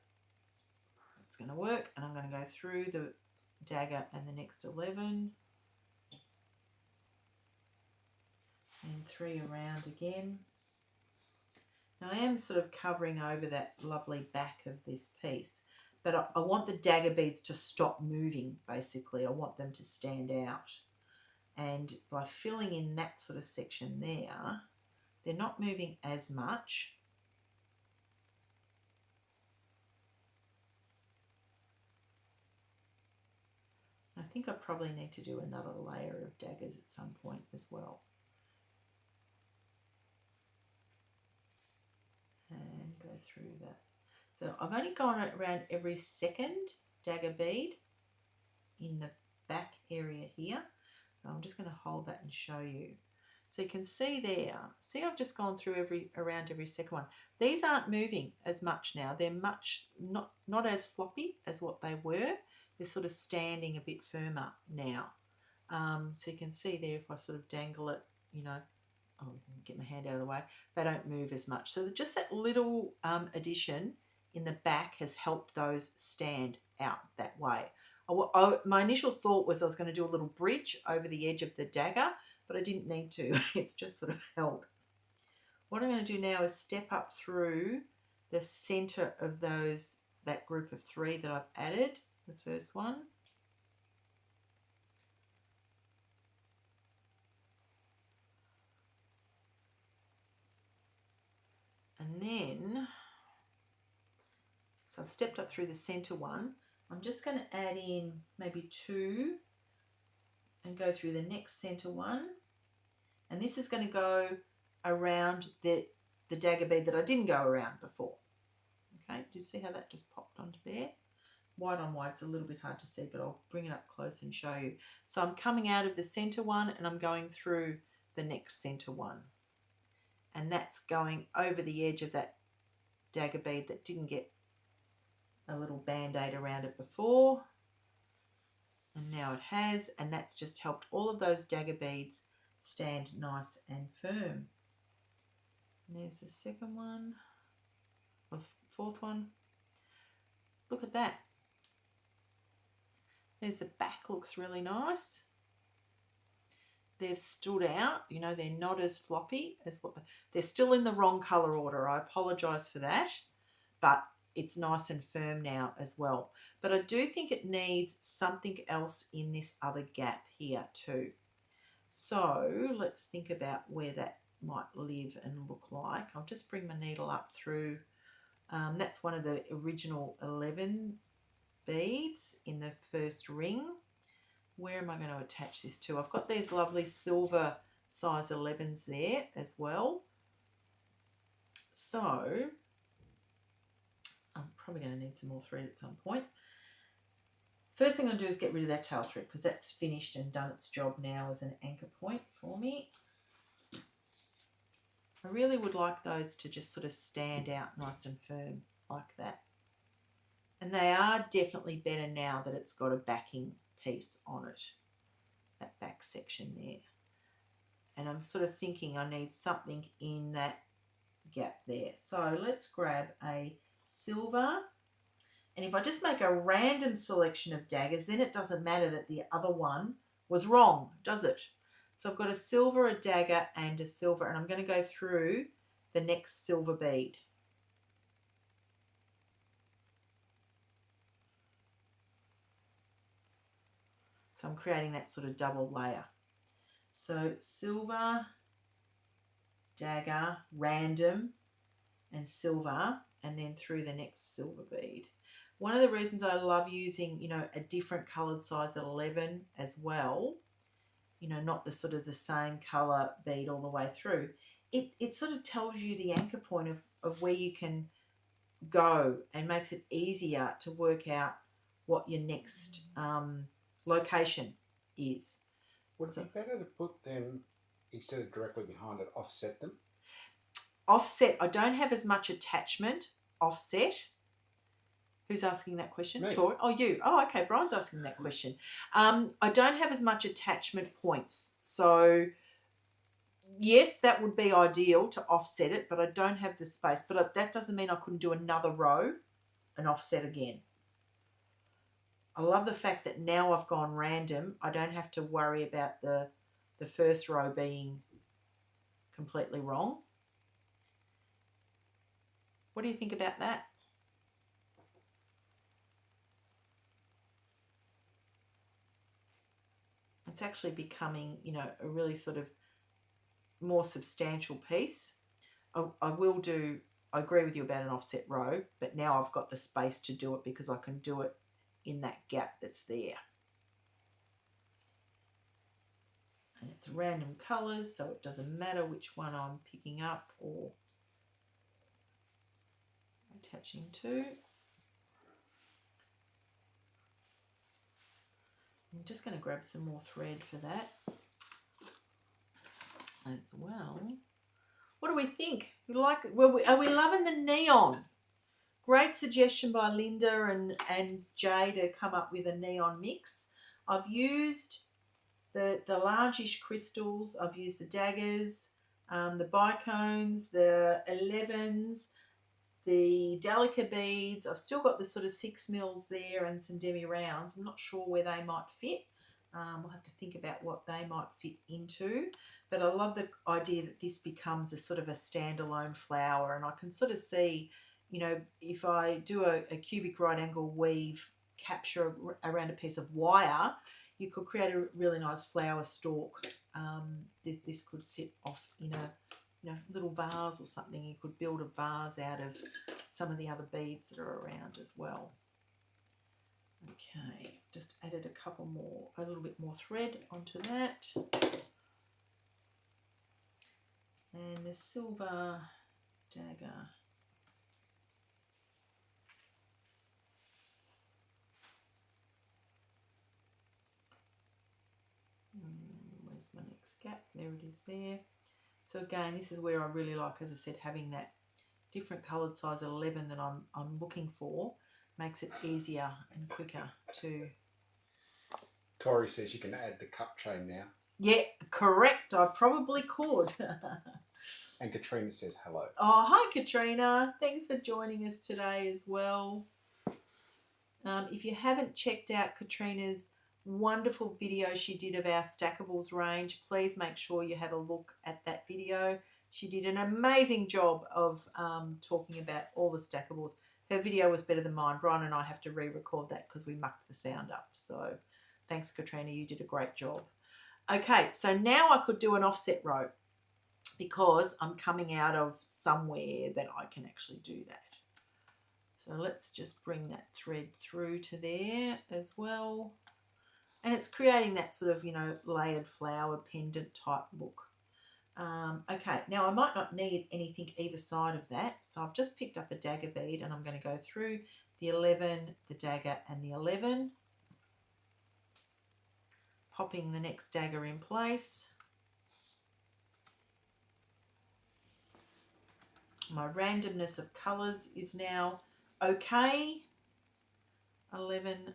it's going to work. And I'm going to go through the dagger and the next 11. And 3 around again. Now I am sort of covering over that lovely back of this piece. But I want the dagger beads to stop moving, basically. I want them to stand out. And by filling in that sort of section there, they're not moving as much. I think I probably need to do another layer of daggers at some point as well. And go through that. So I've only gone around every second dagger bead in the back area here. I'm just going to hold that and show you. So you can see there, see I've just gone through around every second one. These aren't moving as much now. They're not as floppy as what they were. They're sort of standing a bit firmer now. So you can see there if I sort of dangle it, you know, oh, I can get my hand out of the way, they don't move as much. So just that little addition in the back has helped those stand out that way. My initial thought was I was going to do a little bridge over the edge of the dagger, but I didn't need to. It's just sort of held. What I'm going to do now is step up through the center of that group of 3 that I've added, the first one. And then, so I've stepped up through the center one. I'm just going to add in maybe 2 and go through the next center one. And this is going to go around the dagger bead that I didn't go around before. Okay, do you see how that just popped onto there? White on white, it's a little bit hard to see, but I'll bring it up close and show you. So I'm coming out of the center one and I'm going through the next center one. And that's going over the edge of that dagger bead that didn't get a little band-aid around it before. And now it has, and that's just helped all of those dagger beads stand nice and firm. And there's the second one, or fourth one. Look at that. There's the back, looks really nice. They've stood out, you know, they're not as floppy as they're still in the wrong colour order. I apologise for that, but it's nice and firm now as well. But I do think it needs something else in this other gap here too. So let's think about where that might live and look like. I'll just bring my needle up through. That's one of the original 11 beads in the first ring. Where am I going to attach this to? I've got these lovely silver size 11s there as well. So I'm probably going to need some more thread at some point. First thing I'm going to do is get rid of that tail thread because that's finished and done its job now as an anchor point for me. I really would like those to just sort of stand out nice and firm like that. And they are definitely better now that it's got a backing piece on it, that back section there. And I'm sort of thinking I need something in that gap there. So let's grab a silver. And if I just make a random selection of daggers, then it doesn't matter that the other one was wrong, does it? So I've got a silver, a dagger, and a silver, and I'm going to go through the next silver bead. So I'm creating that sort of double layer. So silver, dagger, random, and silver, and then through the next silver bead. One of the reasons I love using, you know, a different coloured size at 11 as well, you know, not the sort of the same colour bead all the way through, it sort of tells you the anchor point of where you can go and makes it easier to work out what your next location is. Would it be better to put them, instead of directly behind it, offset them? Offset, I don't have as much attachment. Offset. Who's asking that question? Me. Tori? Oh, you. Oh, okay. Brian's asking that question. I don't have as much attachment points. So, yes, that would be ideal to offset it, but I don't have the space. But that doesn't mean I couldn't do another row and offset again. I love the fact that now I've gone random. I don't have to worry about the first row being completely wrong. What do you think about that? It's actually becoming, you know, a really sort of more substantial piece. I agree with you about an offset row, but now I've got the space to do it because I can do it in that gap that's there. And it's random colours, so it doesn't matter which one I'm picking up or attaching to. I'm just going to grab some more thread for that as well. What do we think? Are we loving the neon? Great suggestion by Linda and Jay to come up with a neon mix. I've used the largish crystals. I've used the daggers, the bicones, the 11s, the Delica beads. I've still got the sort of 6 mils there and some demi rounds. I'm not sure where they might fit. We'll have to think about what they might fit into. But I love the idea that this becomes a sort of a standalone flower, and I can sort of see, you know, if I do a cubic right angle weave capture around a piece of wire, you could create a really nice flower stalk. This could sit off in a, you know, little vase or something. You could build a vase out of some of the other beads that are around as well. Okay, just added a little bit more thread onto that. And the silver dagger. Where's my next gap? There it is there. So again, this is where I really like, as I said, having that different coloured size 11 that I'm looking for. Makes it easier and quicker to... Tori says you can add the cup chain now. Yeah, correct. I probably could. And Katrina says hello. Oh, hi Katrina. Thanks for joining us today as well. If you haven't checked out Katrina's wonderful video she did of our stackables range, please make sure you have a look at that video. She did an amazing job of talking about all the stackables. Her video was better than mine. Brian and I have to re-record that because we mucked the sound up. So thanks, Katrina. You did a great job. Okay, so now I could do an offset row because I'm coming out of somewhere that I can actually do that. So let's just bring that thread through to there as well. And it's creating that sort of, you know, layered flower pendant type look. Okay, now I might not need anything either side of that. So I've just picked up a dagger bead and I'm going to go through the 11, the dagger and the 11. Popping the next dagger in place. My randomness of colours is now okay. 11,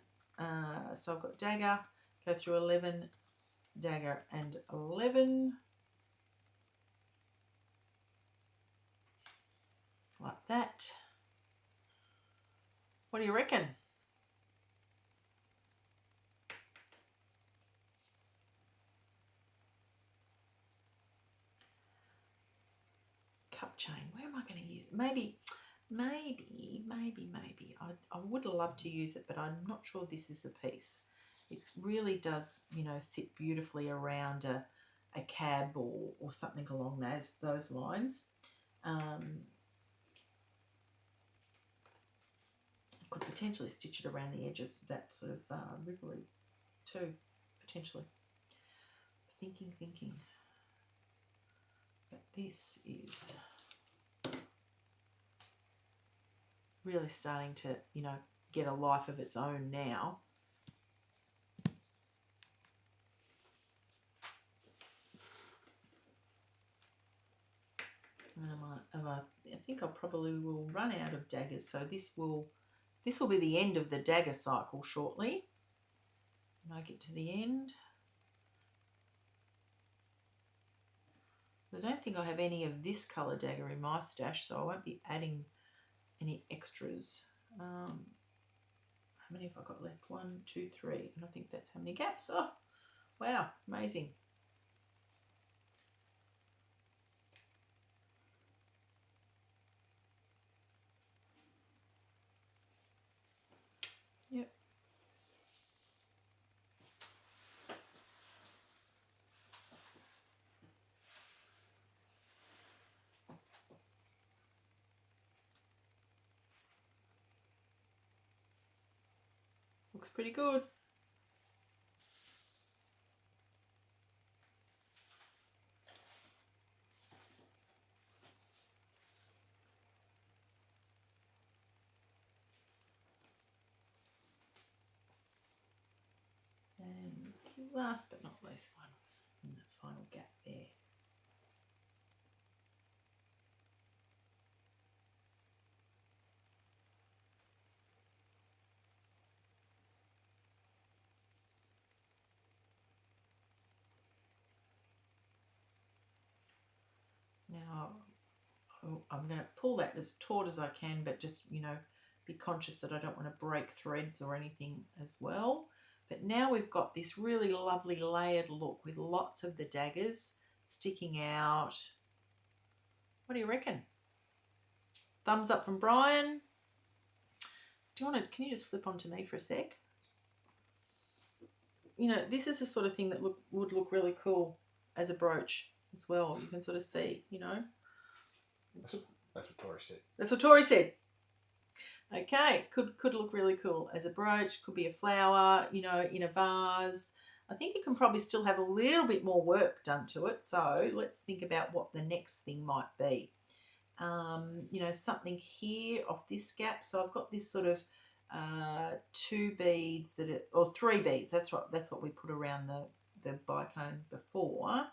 so I've got dagger, go through 11, dagger and 11. Like that. What do you reckon? Cup chain, where am I going to use it? Maybe. I would love to use it, but I'm not sure this is the piece. It really does, you know, sit beautifully around a cab or something along those lines. Could potentially stitch it around the edge of that sort of rivery too, potentially. Thinking. But this is really starting to, you know, get a life of its own now. And I think I probably will run out of daggers, so this will be the end of the dagger cycle shortly. When I get to the end. I don't think I have any of this colour dagger in my stash, so I won't be adding any extras. How many have I got left? 1, 2, 3, and I think that's how many gaps. Oh, wow, amazing. Yep. Looks pretty good. And last but not least one, in the final gap there. I'm going to pull that as taut as I can, but just, you know, be conscious that I don't want to break threads or anything as well. But now we've got this really lovely layered look with lots of the daggers sticking out. What do you reckon? Thumbs up from Brian. Do you want to, can you just flip onto me for a sec? You know, this is the sort of thing that would look really cool as a brooch as well. You can sort of see, you know. That's what Tori said. That's what Tori said. Okay, could look really cool as a brooch. Could be a flower, you know, in a vase. I think it can probably still have a little bit more work done to it. So let's think about what the next thing might be. You know, something here off this gap. So I've got this sort of 2 beads or 3 beads. That's what we put around the bicone before.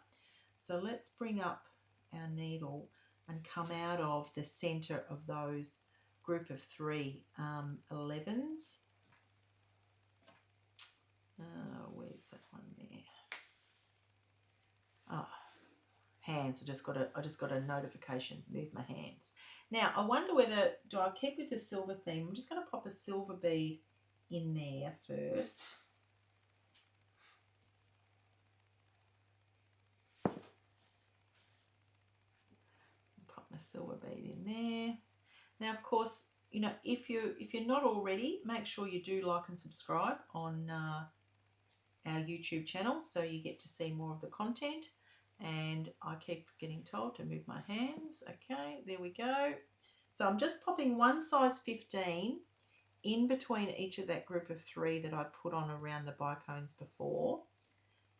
So let's bring up our needle and come out of the center of those group of 3 11s. Where's that one there? Oh, hands. I just got a notification. Move my hands. Now I wonder whether do I keep with the silver theme? I'm just going to pop a silver bead in there first. Pop my silver bead in there. Now, of course, you know, if you're not already, make sure you do like and subscribe on our YouTube channel so you get to see more of the content. And I keep getting told to move my hands. Okay, there we go. So I'm just popping one size 15 in between each of that group of 3 that I put on around the bicones before.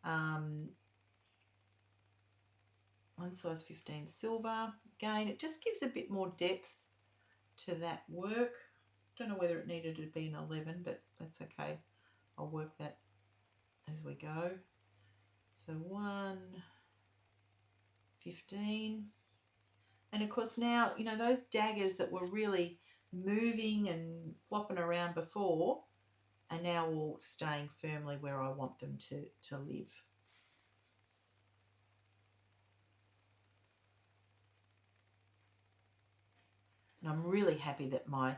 One size 15 silver. Again, it just gives a bit more depth to that work. Don't know whether it needed to be an 11, but that's okay. I'll work that as we go. So 1, 15. And of course now, you know, those daggers that were really moving and flopping around before are now all staying firmly where I want them to live. And I'm really happy that my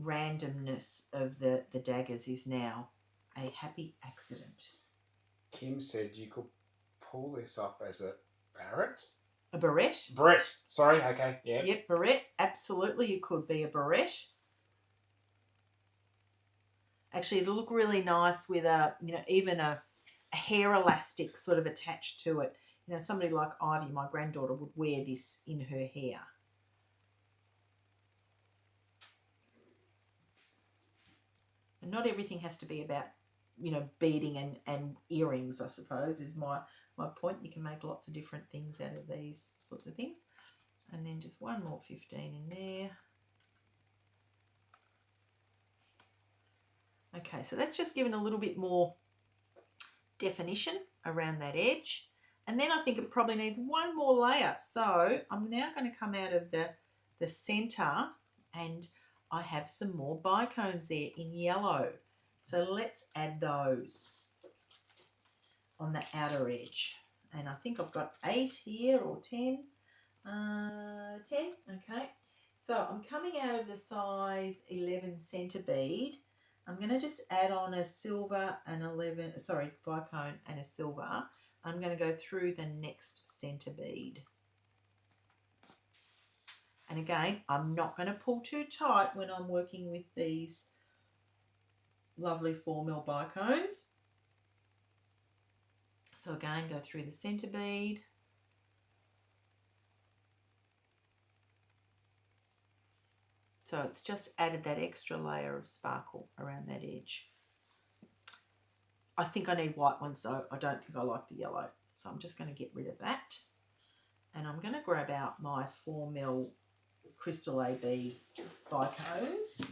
randomness of the daggers is now a happy accident. Kim said you could pull this off as a barrette. A barrette? Barrette. Sorry, okay, yeah. Yep, barrette. Absolutely, you could be a barrette. Actually, it'll look really nice with even a hair elastic sort of attached to it. You know, somebody like Ivy, my granddaughter, would wear this in her hair. And not everything has to be about, you know, beading and earrings, I suppose, is my point. You can make lots of different things out of these sorts of things. And then just one more 15 in there. Okay, so that's just given a little bit more definition around that edge. And then I think it probably needs one more layer. So I'm now going to come out of the center, and I have some more bicones there in yellow. So let's add those on the outer edge. And I think I've got 8 here or 10. 10, okay. So I'm coming out of the size 11 center bead. I'm going to just add on a silver and bicone and a silver. I'm going to go through the next center bead. And again, I'm not going to pull too tight when I'm working with these lovely 4mm bicones. So again, go through the center bead. So it's just added that extra layer of sparkle around that edge. I think I need white ones though. I don't think I like the yellow. So I'm just going to get rid of that. And I'm going to grab out my 4mm Crystal AB bicones.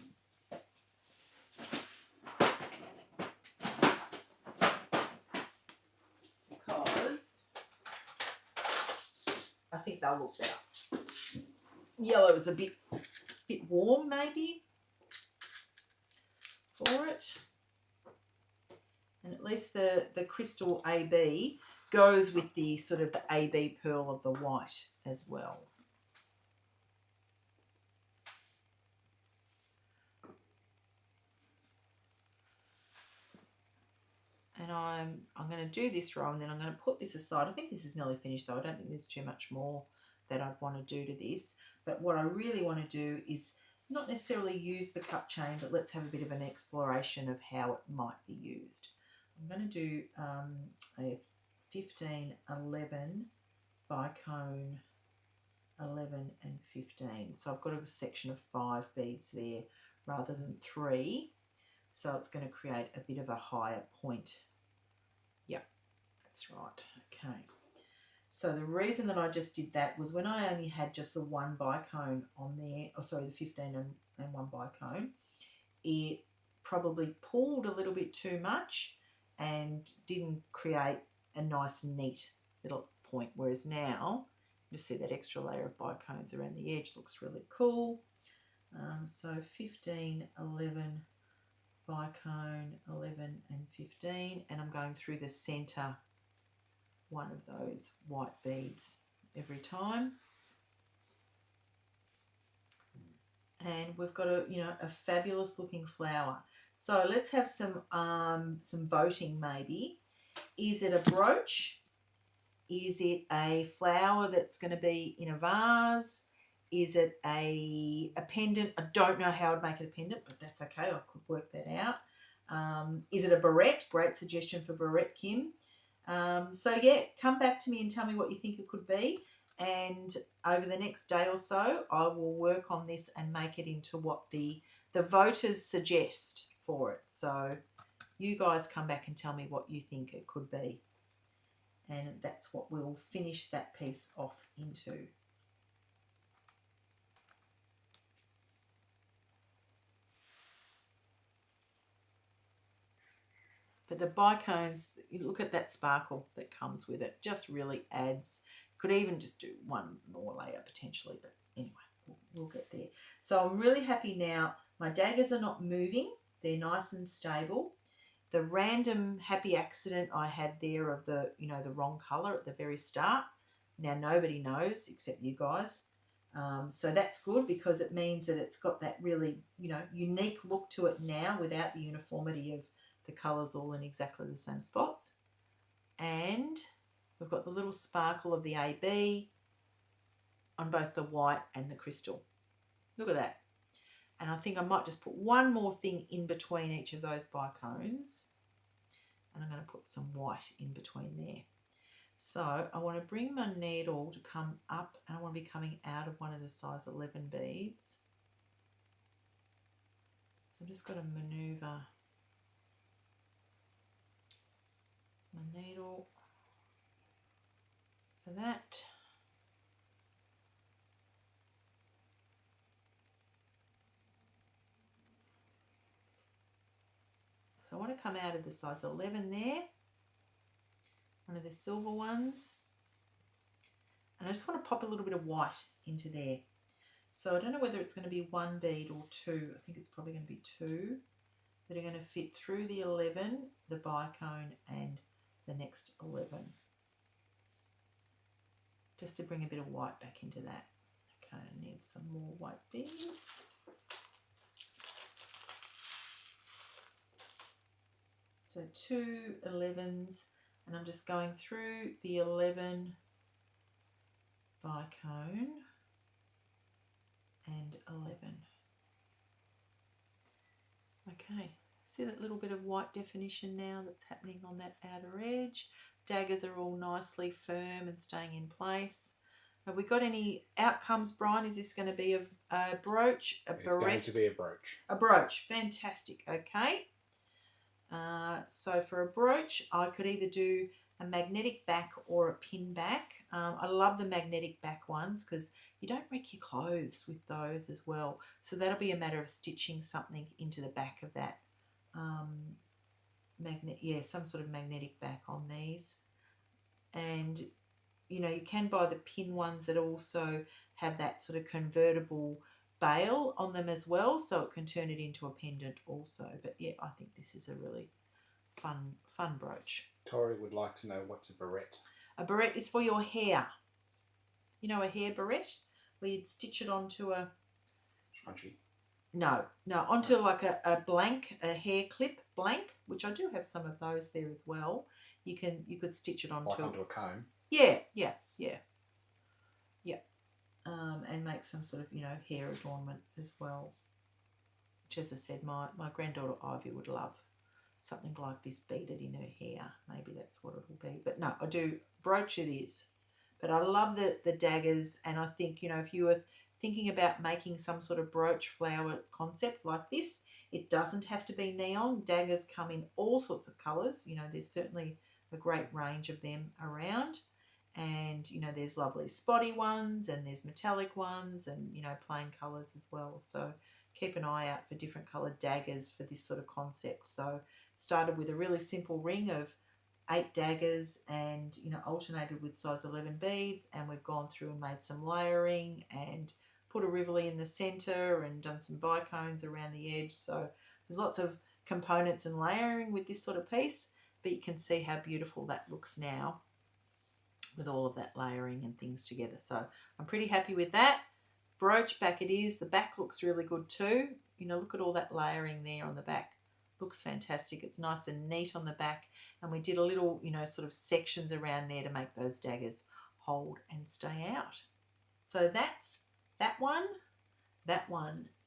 Because I think they'll look better. Yellow is a bit warm maybe for it. And at least the Crystal AB goes with the sort of the AB pearl of the white as well. I'm going to do this row, and then I'm going to put this aside. I think this is nearly finished though. I don't think there's too much more that I'd want to do to this. But what I really want to do is not necessarily use the cup chain, but let's have a bit of an exploration of how it might be used. I'm going to do a 15, 11 bicone, 11 and 15. So I've got a section of 5 beads there rather than 3. So it's going to create a bit of a higher point. Yep, that's right. Okay. So the reason that I just did that was when I only had just the 1 bicone on there, or sorry, the 15 and 1 bicone, it probably pulled a little bit too much and didn't create a nice neat little point. Whereas now, you see that extra layer of bicones around the edge looks really cool. So 15, 11, bicone, 11 and 15, and I'm going through the center one of those white beads every time. And we've got a fabulous looking flower. So let's have some voting maybe. Is it a brooch? Is it a flower that's going to be in a vase? Is it a pendant? I don't know how I'd make it a pendant, but that's okay. I could work that out. Is it a barrette? Great suggestion for barrette, Kim. So yeah, come back to me and tell me what you think it could be. And over the next day or so, I will work on this and make it into what the voters suggest for it. So you guys come back and tell me what you think it could be. And that's what we'll finish that piece off into. But the bicones, you look at that sparkle that comes with it, just really adds. Could even just do one more layer potentially, but anyway, we'll get there. So I'm really happy now. My daggers are not moving. They're nice and stable. The random happy accident I had there of the wrong color at the very start, now nobody knows except you guys. So that's good because it means that it's got that really unique look to it now without the uniformity of the colors all in exactly the same spots. And we've got the little sparkle of the AB on both the white and the crystal. Look at that. And I think I might just put one more thing in between each of those bicones. And I'm going to put some white in between there. So I want to bring my needle to come up, and I want to be coming out of one of the size 11 beads. So I've just got to maneuver my needle for that. So I want to come out of the size 11 there, one of the silver ones, and I just want to pop a little bit of white into there. So I don't know whether it's going to be 1 bead or 2. I think it's probably going to be 2 that are going to fit through the 11, the bicone, and the next 11. Just to bring a bit of white back into that. Okay, I need some more white beads. So 2 11s, and I'm just going through the 11 bicone and 11. Okay, see that little bit of white definition now that's happening on that outer edge. Daggers are all nicely firm and staying in place. Have we got any outcomes, Brian? Is this going to be a brooch, a barrette? It's going to be a brooch. A brooch, fantastic, okay. So for a brooch, I could either do a magnetic back or a pin back. I love the magnetic back ones because you don't wreck your clothes with those as well. So that'll be a matter of stitching something into the back of that some sort of magnetic back on these. And you can buy the pin ones that also have that sort of convertible bail on them as well, so it can turn it into a pendant also. But yeah, I think this is a really fun brooch. Tori would like to know what's a barrette. A barrette is for your hair. You know, a hair barrette where you'd stitch it onto a Punchy. No, no, onto like a blank, a hair clip blank, which I do have some of those there as well. You could stitch it Like onto, onto a comb. yeah, yeah, yeah, yeah, and make some sort of, you know, hair adornment as well. Which, as I said, my granddaughter Ivy would love something like this beaded in her hair. Maybe that's what it'll be. But no, I do brooch it is. But I love the daggers, and I think, you know, if you were thinking about making some sort of brooch flower concept like this, it doesn't have to be neon. Daggers come in all sorts of colours. You know, there's certainly a great range of them around. And, you know, there's lovely spotty ones and there's metallic ones and, you know, plain colours as well. So keep an eye out for different coloured daggers for this sort of concept. So started with a really simple ring of 8 daggers and, you know, alternated with size 11 beads, and we've gone through and made some layering and put a rivoli in the center and done some bicones around the edge. So there's lots of components and layering with this sort of piece, but you can see how beautiful that looks now with all of that layering and things together. So I'm pretty happy with that. Brooch back it is. The back looks really good too. You know, look at all that layering there on the back. Looks fantastic. It's nice and neat on the back, and we did a little, you know, sort of sections around there to make those daggers hold and stay out. So that's that one,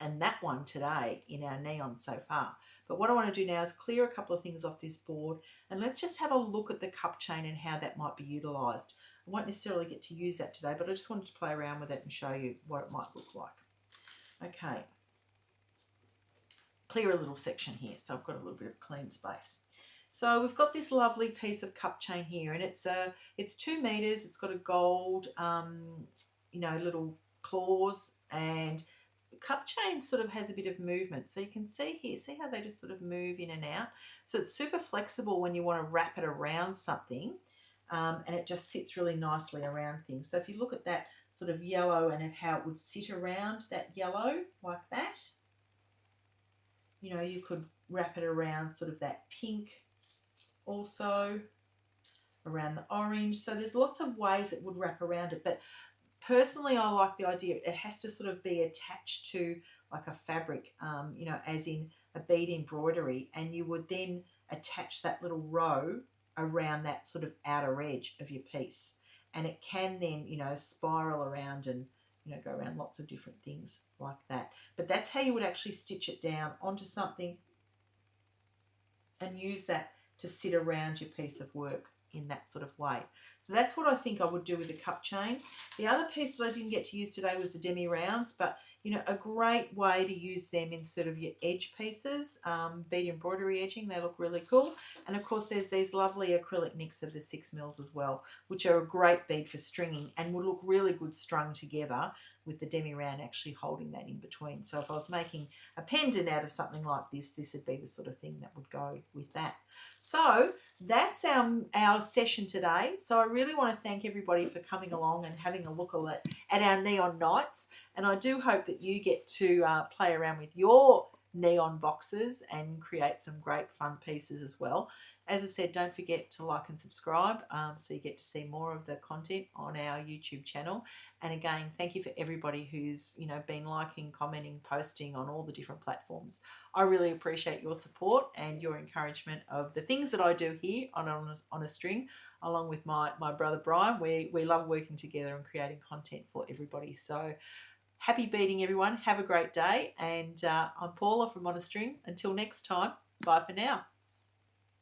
and that one today in our neon so far. But what I want to do now is clear a couple of things off this board, and let's just have a look at the cup chain and how that might be utilised. I won't necessarily get to use that today, but I just wanted to play around with it and show you what it might look like. Okay, clear a little section here, so I've got a little bit of clean space. So we've got this lovely piece of cup chain here, and it's 2 meters. It's got a gold, you know, little claws, and the cup chain sort of has a bit of movement. So you can see here, see how they just sort of move in and out. So it's super flexible when you want to wrap it around something, and it just sits really nicely around things. So if you look at that sort of yellow and how it would sit around that yellow like that, you know, you could wrap it around sort of that pink also, around the orange. So there's lots of ways it would wrap around it, but personally I like the idea it has to sort of be attached to like a fabric, you know, as in a bead embroidery, and you would then attach that little row around that sort of outer edge of your piece, and it can then, you know, spiral around and, you know, go around lots of different things like that. But that's how you would actually stitch it down onto something and use that to sit around your piece of work in that sort of way. So that's what I think I would do with the cup chain. The other piece that I didn't get to use today was the demi rounds, but, you know, a great way to use them in sort of your edge pieces, bead embroidery edging. They look really cool. And of course there's these lovely acrylic nicks of the 6 mils as well, which are a great bead for stringing and would look really good strung together with the demi round actually holding that in between. So if I was making a pendant out of something like this, this would be the sort of thing that would go with that. So that's our session today. So I really want to thank everybody for coming along and having a look at our neon nights. And I do hope that you get to play around with your neon boxes and create some great fun pieces as well. As I said, don't forget to like and subscribe so you get to see more of the content on our YouTube channel. And again, thank you for everybody who's, you know, been liking, commenting, posting on all the different platforms. I really appreciate your support and your encouragement of the things that I do here on a string, along with my brother Brian. We love working together and creating content for everybody. So happy beading, everyone. Have a great day. And I'm Paula from On a String. Until next time, bye for now.